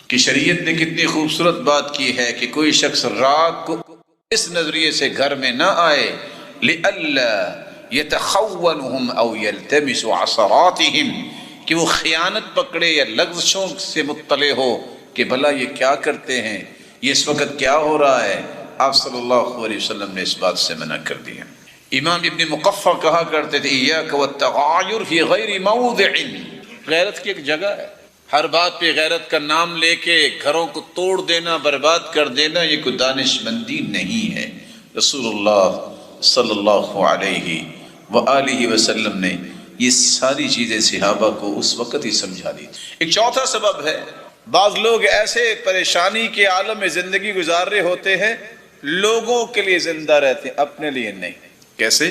کہ شریعت نے کتنی خوبصورت بات کی ہے کہ کوئی شخص رات کو اس نظریے سے گھر میں نہ آئے، لئلا یتخونہم او یلتمس عثراتہم، کہ وہ خیانت پکڑے یا لغزشوں سے مطلع ہو کہ بھلا یہ کیا کرتے ہیں، یہ اس وقت کیا ہو رہا ہے۔ آپ صلی اللہ علیہ وسلم نے اس بات سے منع کر دیا۔ امام ابن مقفع کہا کرتے تھے ایاک والتغایر فی غیر موضع، غیرت کی ایک جگہ ہے، ہر بات پہ غیرت کا نام لے کے گھروں کو توڑ دینا، برباد کر دینا، یہ کوئی دانش مندی نہیں ہے۔ رسول اللہ صلی اللہ علیہ وآلہ وسلم نے یہ ساری چیزیں صحابہ کو اس وقت ہی سمجھا دی۔ ایک چوتھا سبب ہے، بعض لوگ ایسے پریشانی کے عالم میں زندگی گزار رہے ہوتے ہیں، لوگوں کے لیے زندہ رہتے ہیں، اپنے لیے نہیں۔ کیسے؟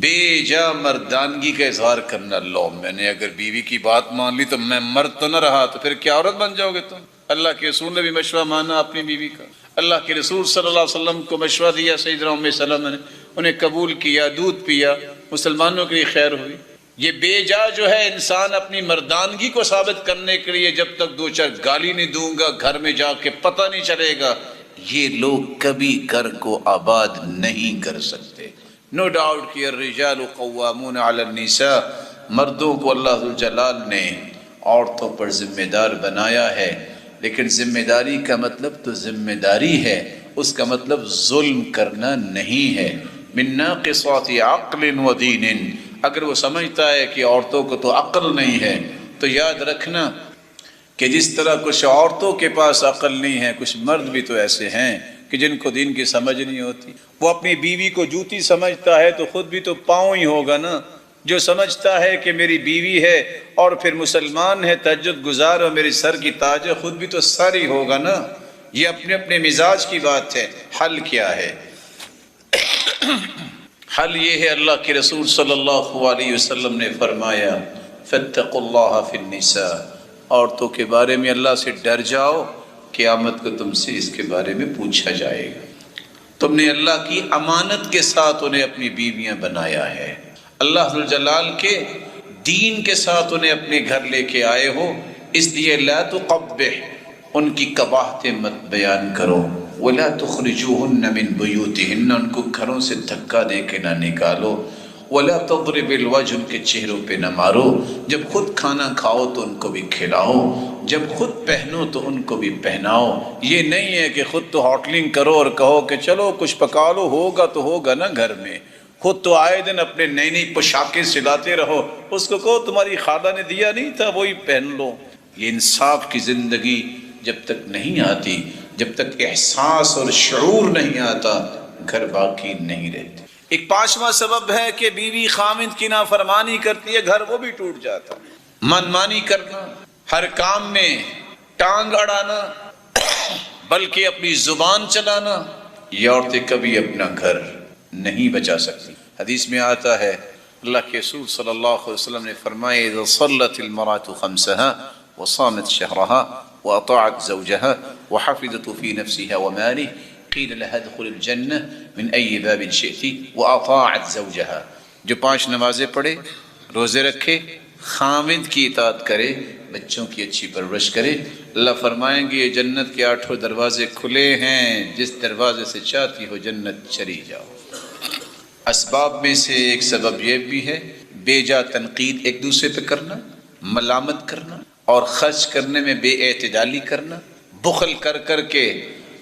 بے جا مردانگی کا اظہار کرنا، لو میں نے اگر بیوی کی بات مان لی تو میں مرد تو نہ رہا، تو پھر کیا عورت بن جاؤ گے تم؟ اللہ کے رسول نے بھی مشورہ مانا اپنی بیوی کا، اللہ کے رسول صلی اللہ علیہ وسلم کو مشورہ دیا سیدنا ام سلمہ نے، انہیں قبول کیا، دودھ پیا، مسلمانوں کے لیے خیر ہوئی۔ یہ بے جا جو ہے انسان اپنی مردانگی کو ثابت کرنے کے لیے جب تک دو چار گالی نہیں دوں گا گھر میں جا کے پتہ نہیں چلے گا، یہ لوگ کبھی گھر کو آباد نہیں کر سکتے۔ نو ڈاؤٹ کہ الرجال قوامون علی النساء، مردوں کو اللہ ذوالجلال نے عورتوں پر ذمہ دار بنایا ہے، لیکن ذمہ داری کا مطلب تو ذمہ داری ہے، اس کا مطلب ظلم کرنا نہیں ہے۔ من ناقصات عقل و دین، اگر وہ سمجھتا ہے کہ عورتوں کو تو عقل نہیں ہے تو یاد رکھنا کہ جس طرح کچھ عورتوں کے پاس عقل نہیں ہے، کچھ مرد بھی تو ایسے ہیں کہ جن کو دین کی سمجھ نہیں ہوتی۔ وہ اپنی بیوی کو جوتی سمجھتا ہے تو خود بھی تو پاؤں ہی ہوگا نا۔ جو سمجھتا ہے کہ میری بیوی ہے اور پھر مسلمان ہے، تہجد گزار اور میری سر کی تاج ہے، خود بھی تو سر ہی ہوگا نا۔ یہ اپنے اپنے مزاج کی بات ہے۔ حل کیا ہے؟ حل یہ ہے، اللہ کے رسول صلی اللہ علیہ وسلم نے فرمایا فاتقوا اللہ فی النساء، عورتوں کے بارے میں اللہ سے ڈر جاؤ، قیامت کو تم سے اس کے بارے میں پوچھا جائے گا۔ تم نے اللہ کی امانت کے ساتھ انہیں اپنی بیویاں بنایا ہے، اللہ ذوالجلال کے دین کے ساتھ انہیں اپنے گھر لے کے آئے ہو، اس لیے لا تقبح، ان کی قباحتیں مت بیان کرو، ولا تخرجوهن من بیوتهن، ان کو گھروں سے دھکا دے کے نہ نکالو، ولا تضرب الوجه، ان کے چہروں پہ نہ مارو، جب خود کھانا کھاؤ تو ان کو بھی کھلاؤ، جب خود پہنو تو ان کو بھی پہناؤ۔ یہ نہیں ہے کہ خود تو ہوٹلنگ کرو اور کہو کہ چلو کچھ پکا لو، ہوگا تو ہوگا نا گھر میں، خود تو آئے دن اپنے نئی نئی پوشاکیں سلاتے رہو، اس کو کہو تمہاری خالہ نے دیا نہیں تھا وہی پہن لو۔ یہ انصاف کی زندگی جب تک نہیں آتی، جب تک احساس اور شعور نہیں آتا، گھر باقی نہیں رہتے۔ ایک پانچواں سبب ہے کہ بیوی خامند کی نافرمانی کرتی ہے، گھر وہ بھی ٹوٹ جاتا۔ من مانی کرنا، ہر کام میں ٹانگ اڑانا، بلکہ اپنی زبان چلانا، یہ عورتیں کبھی اپنا گھر نہیں بچا سکتی۔ حدیث میں آتا ہے، اللہ کے رسول صلی اللہ علیہ وسلم نے فرمایا اذا صلت المرأة خمسها وصامت شهرها وأطاعت زوجها وحفظت في نفسها وماله قيل لها ادخل الجنة من أي باب شئت وأطاعت زوجها، جو 5 نمازیں پڑھے، روزے رکھے، خامد کی اطاعت کرے، بچوں کی اچھی پرورش کرے، اللہ فرمائیں گے یہ جنت کے 8 دروازے کھلے ہیں، جس دروازے سے چاہتی ہو جنت چلی جاؤ۔ اسباب میں سے ایک سبب یہ بھی ہے بے جا تنقید ایک دوسرے پہ کرنا، ملامت کرنا، اور خرچ کرنے میں بے اعتدالی کرنا، بخل کر کر کے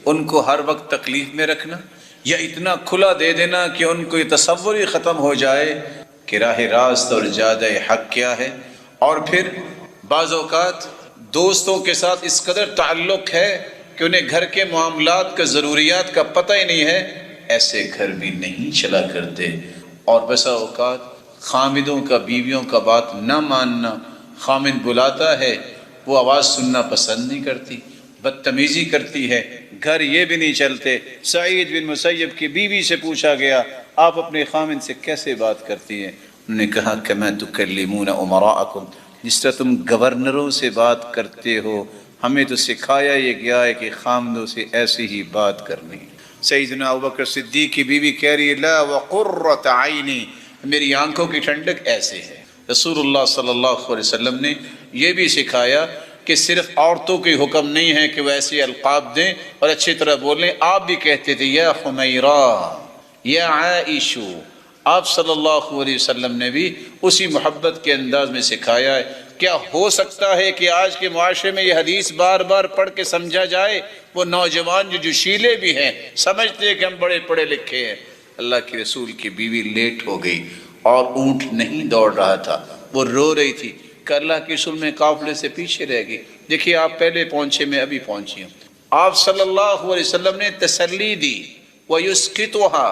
ان کو ہر وقت تکلیف میں رکھنا، یا اتنا کھلا دے دینا کہ ان کو یہ تصور ہی ختم ہو جائے کہ راہ راست اور زیادہ حق کیا ہے۔ اور پھر بعض اوقات دوستوں کے ساتھ اس قدر تعلق ہے کہ انہیں گھر کے معاملات کا، ضروریات کا پتہ ہی نہیں ہے، ایسے گھر بھی نہیں چلا کرتے۔ اور بسا اوقات خامدوں کا بیویوں کا بات نہ ماننا، خامد بلاتا ہے وہ آواز سننا پسند نہیں کرتی، بدتمیزی کرتی ہے، گھر یہ بھی نہیں چلتے۔ سعید بن مسیب کی بیوی سے پوچھا گیا آپ اپنے خامد سے کیسے بات کرتی ہیں؟ انہوں نے کہا کما تکلمون امراءکم، جس طرح تم گورنروں سے بات کرتے ہو، ہمیں تو سکھایا یہ گیا ہے کہ خامدوں سے ایسی ہی بات کرنی۔ سیدنا ابوبکر صدیق کی بیوی کہہ رہی ہے لا وقرۃ عینی، میری آنکھوں کی ٹھنڈک ایسے ہے۔ رسول اللہ صلی اللہ علیہ وسلم نے یہ بھی سکھایا کہ صرف عورتوں کی حکم نہیں ہے کہ وہ ایسے القاب دیں اور اچھی طرح بولیں، آپ بھی کہتے تھے یا حمیرہ، یا عائشہ، آپ صلی اللہ علیہ وسلم نے بھی اسی محبت کے انداز میں سکھایا ہے۔ کیا ہو سکتا ہے کہ آج کے معاشرے میں یہ حدیث بار بار پڑھ کے سمجھا جائے؟ وہ نوجوان جو جوشیلے بھی ہیں، سمجھتے ہیں کہ ہم بڑے پڑھے لکھے ہیں۔ اللہ کے رسول کی بیوی لیٹ ہو گئی اور اونٹ نہیں دوڑ رہا تھا، وہ رو رہی تھی کہ اللہ کے رسول میں قافلے سے پیچھے رہ گئی، دیکھیے آپ پہلے پہنچے، میں ابھی پہنچی ہوں۔ آپ صلی اللہ علیہ وسلم نے تسلی دی، وَيُسْقِطُهَا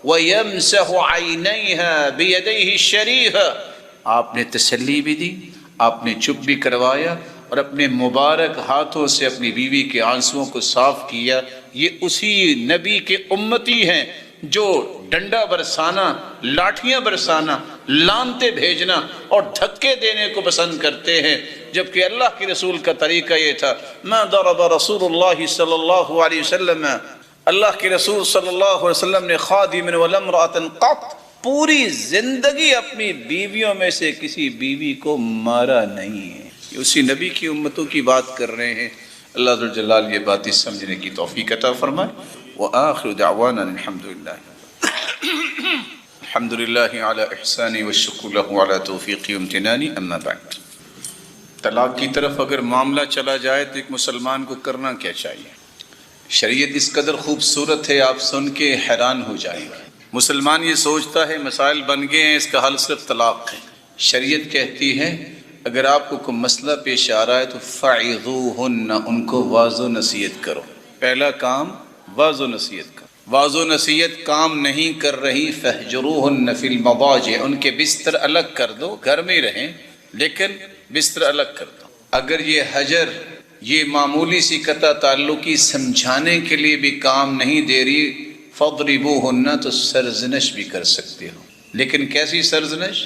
وَيَمْسَحُ عَيْنَيْهَا بِيَدَيْهِ الشَّرِيفَةِ، آپ نے تسلی بھی دی، آپ نے چپ بھی کروایا اور اپنے مبارک ہاتھوں سے اپنی بیوی کے آنسوؤں کو صاف کیا یہ اسی نبی کے امتی ہیں جو ڈنڈا برسانا، لاٹھیاں برسانا، لانتے بھیجنا اور دھکے دینے کو پسند کرتے ہیں، جبکہ اللہ کے رسول کا طریقہ یہ تھا، ما ضرب رسول اللہ صلی اللہ علیہ وسلم، اللہ کے رسول صلی اللہ علیہ وسلم نے خادما ولا امرأۃ قط، پوری زندگی اپنی بیویوں میں سے کسی بیوی کو مارا نہیں ہے۔ یہ اسی نبی کی امتوں کی بات کر رہے ہیں۔ اللہ ذوالجلال یہ باتیں سمجھنے کی توفیق عطا فرمائے۔ وآخر دعوانا الحمدللہ علی احسانی والشکر له علی توفیقی امتنانی، اما بعد۔ طلاق کی طرف اگر معاملہ چلا جائے تو ایک مسلمان کو کرنا کیا چاہیے؟ شریعت اس قدر خوبصورت ہے، آپ سن کے حیران ہو جائیں گے۔ مسلمان یہ سوچتا ہے مسائل بن گئے ہیں، اس کا حل صرف طلاق ہے۔ شریعت کہتی ہے اگر آپ کو کوئی مسئلہ پیش آ رہا ہے تو فَعِظُوهُنَّ، ان کو واعظ و نصیحت کرو۔ پہلا کام واعظ و نصیحت کرو۔ واعظ و نصیحت کام نہیں کر رہی، فَاهْجُرُوهُنَّ فِي الْمَضَاجِعِ، ان کے بستر الگ کر دو، گھر میں ہی رہیں لیکن بستر الگ کر دو۔ اگر یہ حجر، یہ معمولی سی قطع تعلقی سمجھانے کے لیے بھی کام نہیں دے رہی، فَاضْرِبُوهُنَّ، تو سرزنش بھی کر سکتے ہو، لیکن کیسی سرزنش؟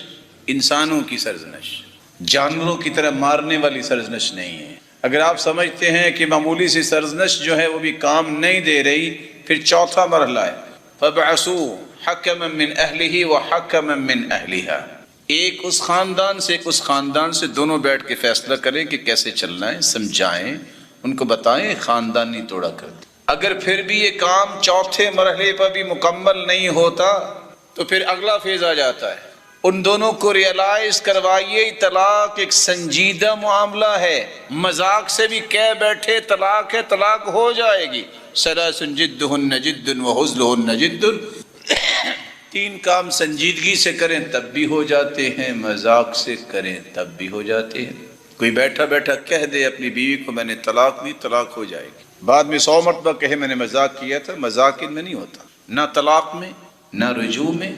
انسانوں کی سرزنش، جانوروں کی طرح مارنے والی سرزنش نہیں ہے۔ اگر آپ سمجھتے ہیں کہ معمولی سی سرزنش جو ہے وہ بھی کام نہیں دے رہی، پھر چوتھا مرحلہ ہے فَبْعَثُوا حَكَمًا مِّنْ أَهْلِهِ وَحَكَمًا مِّنْ أَهْلِهَا، ایک اس خاندان سے ایک اس خاندان سے، دونوں بیٹھ کے فیصلہ کریں کہ کیسے چلنا ہے، سمجھائیں، ان کو بتائیں، خاندان نہیں توڑا کرتے۔ اگر پھر بھی یہ کام چوتھے مرحلے پر بھی مکمل نہیں ہوتا تو پھر اگلا فیز آ جاتا ہے، ان دونوں کو ریئلائز کروائیے طلاق ایک سنجیدہ معاملہ ہے، مذاق سے بھی کہہ بیٹھے طلاق ہے، طلاق ہو جائے گی۔ ثلاث جدہن جد وہزلہن جد، تین کام سنجیدگی سے کریں تب بھی ہو جاتے ہیں، مذاق سے کریں تب بھی ہو جاتے ہیں۔ کوئی بیٹھا بیٹھا کہہ دے اپنی بیوی کو میں نے طلاق دی، طلاق ہو جائے گی، بعد میں 100 مرتبہ کہے میں نے مذاق کیا تھا، مذاق ان میں نہیں ہوتا، نہ طلاق میں، نہ رجوع میں،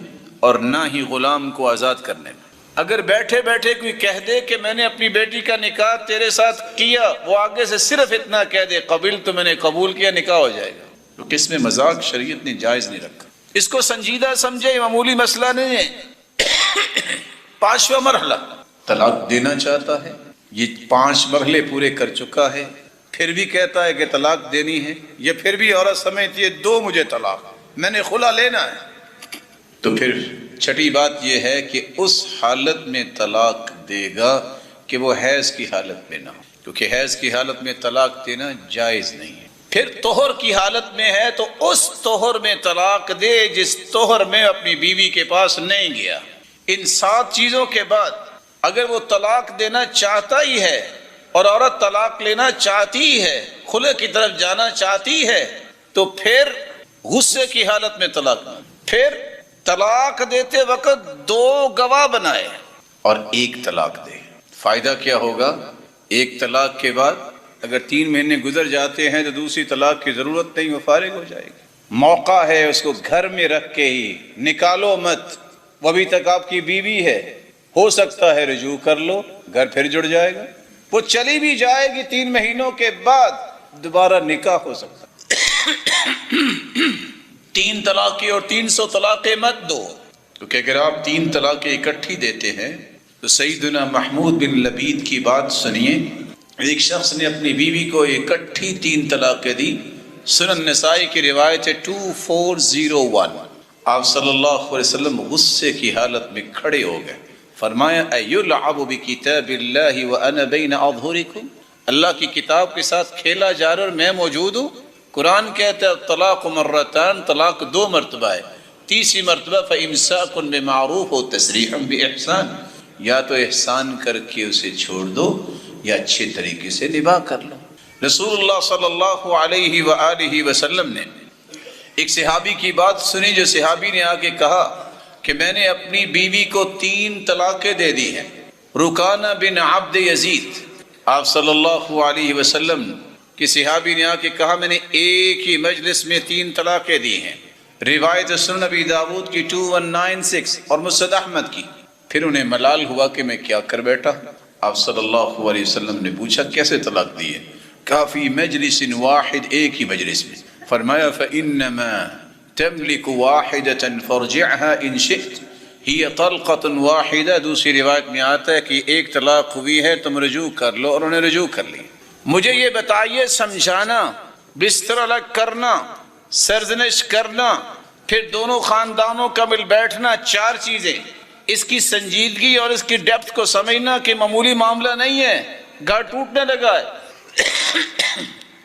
اور نہ ہی غلام کو آزاد کرنے میں۔ اگر بیٹھے بیٹھے کوئی کہہ دے کہ میں نے اپنی بیٹی کا نکاح تیرے ساتھ کیا، وہ آگے سے صرف اتنا کہہ دے قبل تو میں نے قبول کیا، نکاح ہو جائے گا، تو اس میں مذاق شریعت نے جائز نہیں رکھا۔ اس کو سنجیدہ سمجھے، معمولی مسئلہ نہیں ہے۔ 5واں مرحلہ، طلاق دینا چاہتا ہے، یہ 5 مرحلے پورے کر چکا ہے، پھر بھی کہتا ہے کہ طلاق دینی ہے، یا پھر بھی عورت سمجھتی ہے دو مجھے طلاق، میں نے خلا لینا ہے، تو پھر چھٹی بات یہ ہے کہ اس حالت میں طلاق دے گا کہ وہ حیض کی حالت میں نہ ہو، کیونکہ حیض کی حالت میں طلاق دینا جائز نہیں ہے۔ پھر طہر کی حالت میں ہے تو اس طہر میں طلاق دے جس طہر میں اپنی بیوی کے پاس نہیں گیا۔ ان 7 چیزوں کے بعد اگر وہ طلاق دینا چاہتا ہی ہے اور عورت طلاق لینا چاہتی ہے، خلع کی طرف جانا چاہتی ہے، تو پھر غصے کی حالت میں طلاق نہ، پھر طلاق دیتے وقت 2 گواہ بنائے اور 1 طلاق دے۔ فائدہ کیا ہوگا؟ 1 طلاق کے بعد اگر 3 مہینے گزر جاتے ہیں تو دوسری طلاق کی ضرورت نہیں، وہ فارغ ہو جائے گی۔ موقع ہے اس کو گھر میں رکھ کے ہی، نکالو مت، وہ ابھی تک آپ کی بیوی ہے، ہو سکتا ہے رجوع کر لو، گھر پھر جڑ جائے گا، وہ چلی بھی جائے گی 3 مہینوں کے بعد دوبارہ نکاح ہو سکتا ہے۔ 3 طلاقیں اور 300 طلاقیں مت دو، کیونکہ اگر آپ 3 طلاقیں اکٹھی دیتے ہیں تو سیدنا محمود بن لبید کی بات سنیے، ایک شخص نے اپنی بیوی کو اکٹھی 3 طلاقیں دی۔ سنن نسائی کی روایت ہے 2401، آپ صلی اللہ علیہ وسلم غصے کی حالت میں کھڑے ہو گئے، فرمایا ایلعب بکتاب اللہ وانا بین اظہرکم، اللہ کی کتاب کے ساتھ کھیلا جا رہا اور میں موجود ہوں۔ قرآن کہتا ہے طلاق مرتان، طلاق 2 مرتبہ ہے، تیسری مرتبہ فامساک بمعروف و تسریح باحسان، یا تو احسان کر کے اسے چھوڑ دو یا اچھے طریقے سے نباہ کر لو۔ رسول اللہ صلی اللہ علیہ وآلہ وسلم نے ایک صحابی کی بات سنی، جو صحابی نے آ کے کہا کہ میں نے اپنی بیوی کو 3 طلاقیں دے دی ہیں۔ رکانہ بن عبد یزید، آپ صلی اللہ علیہ وسلم کہ صحابی نے آ کے کہا میں نے ایک ہی مجلس میں 3 طلاقیں دی ہیں۔ روایت سنن ابی داود کی 2196 اور مسند احمد کی۔ پھر انہیں ملال ہوا کہ میں کیا کر بیٹھا۔ آپ صلی اللہ علیہ وسلم نے پوچھا کیسے طلاق دی ہے؟ کہا فی مجلس واحد، ایک ہی مجلس میں۔ فرمایا فَإِنَّمَا تَمْلِكُ وَاحِدَةً فَارْجِعْهَا إِن شِئْتَ هِيَ طَلْقَةٌ وَاحِدَةٌ۔ دوسری روایت میں آتا ہے کہ ایک طلاق ہوئی ہے، تم رجوع کر لو، اور انہیں رجوع کر لی۔ مجھے یہ بتائیے، سمجھانا، بستر الگ کرنا، سرزنش کرنا، پھر دونوں خاندانوں کا مل بیٹھنا، 4 چیزیں، اس کی سنجیدگی اور اس کی ڈیپتھ کو سمجھنا کہ معمولی معاملہ نہیں ہے، گھر ٹوٹنے لگا ہے۔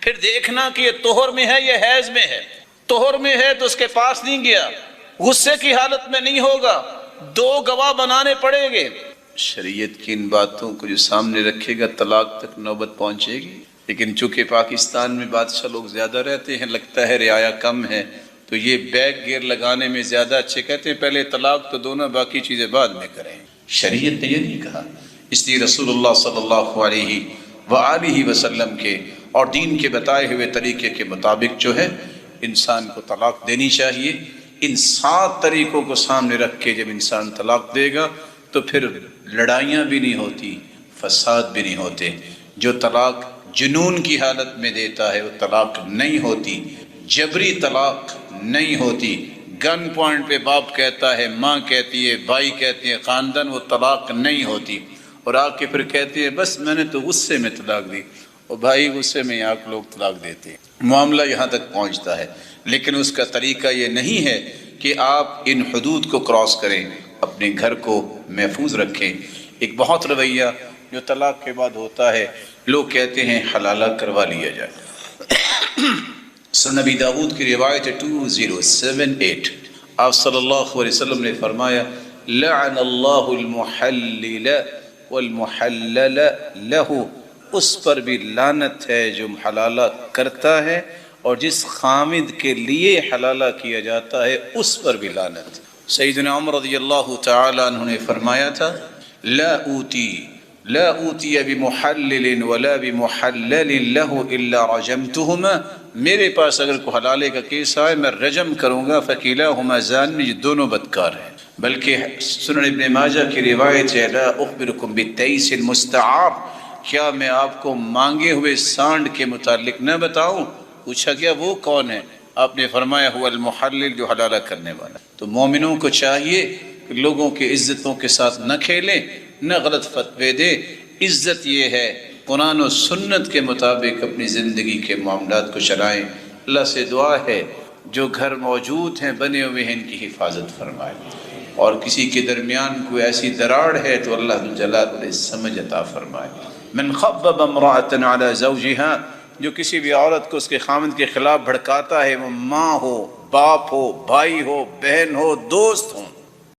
پھر دیکھنا کہ یہ طہر میں ہے، یہ حیض میں ہے۔ طہر میں ہے تو اس کے پاس نہیں گیا، غصے کی حالت میں نہیں ہوگا، 2 گواہ بنانے پڑیں گے۔ شریعت کی ان باتوں کو جو سامنے رکھے گا طلاق تک نوبت پہنچے گی۔ لیکن چونکہ پاکستان میں بادشاہ لوگ زیادہ رہتے ہیں، لگتا ہے رعایا کم ہے، تو یہ بیک گیئر لگانے میں زیادہ اچھے، کہتے ہیں پہلے طلاق تو دونوں، باقی چیزیں بعد میں کریں۔ شریعت نے یہ نہیں کہا۔ اس لیے رسول اللہ صلی اللہ علیہ وآلہ وسلم کے اور دین کے بتائے ہوئے طریقے کے مطابق جو ہے انسان کو طلاق دینی چاہیے۔ ان 7 طریقوں کو سامنے رکھ کے جب انسان طلاق دے گا تو پھر لڑائیاں بھی نہیں ہوتی، فساد بھی نہیں ہوتے۔ جو طلاق جنون کی حالت میں دیتا ہے وہ طلاق نہیں ہوتی، جبری طلاق نہیں ہوتی۔ گن پوائنٹ پہ باپ کہتا ہے، ماں کہتی ہے، بھائی کہتے ہیں، خاندان، وہ طلاق نہیں ہوتی۔ اور آ کے پھر کہتے ہیں بس میں نے تو غصے میں طلاق دی، اور بھائی غصے میں آپ لوگ طلاق دیتے ہیں، معاملہ یہاں تک پہنچتا ہے۔ لیکن اس کا طریقہ یہ نہیں ہے کہ آپ ان حدود کو کراس کریں، اپنے گھر کو محفوظ رکھیں۔ ایک بہت رویہ جو طلاق کے بعد ہوتا ہے، لوگ کہتے ہیں حلالہ کروا لیا جائے۔ سنن نبی داؤد کی روایت 2078، آپ صلی اللہ علیہ وسلم نے فرمایا لعن اللہ المحلل والمحلل له، اس پر بھی لعنت ہے جو حلالہ کرتا ہے، اور جس خامد کے لیے حلالہ کیا جاتا ہے اس پر بھی لعنت۔ سیدنا عمر رضی اللہ تعالی عنہ نے فرمایا تھا لا اوتی بمحلل ولا بمحلل له الا رجمتهما، میرے پاس اگر کوئی حلالے کا کیس آئے میں رجم کروں گا، فکیلاہما زان، یہ دونوں بدکار ہیں۔ بلکہ سنن ابن ماجہ کی روایت ہے لا اخبرکم بالتیس المستعار، کیا میں آپ کو مانگے ہوئے سانڈ کے متعلق نہ بتاؤں؟ پوچھا گیا وہ کون ہے؟ آپ نے فرمایا هو المحلل، جو حلالہ کرنے والا۔ تو مومنوں کو چاہیے کہ لوگوں کی عزتوں کے ساتھ نہ کھیلیں، نہ غلط فتوے دے۔ عزت یہ ہے قرآن و سنت کے مطابق اپنی زندگی کے معاملات کو چلائیں۔ اللہ سے دعا ہے جو گھر موجود ہیں، بنے ہوئے ہیں، ان کی حفاظت فرمائے، اور کسی کے درمیان کوئی ایسی دراڑ ہے تو اللہ جلال علیہ سمجھ عطا فرمائے۔ من خبب امرأة على زوجها، جو کسی بھی عورت کو اس کے خامند کے خلاف بھڑکاتا ہے، وہ ماں ہو، باپ ہو، بھائی ہو، بہن ہو، دوست ہوں،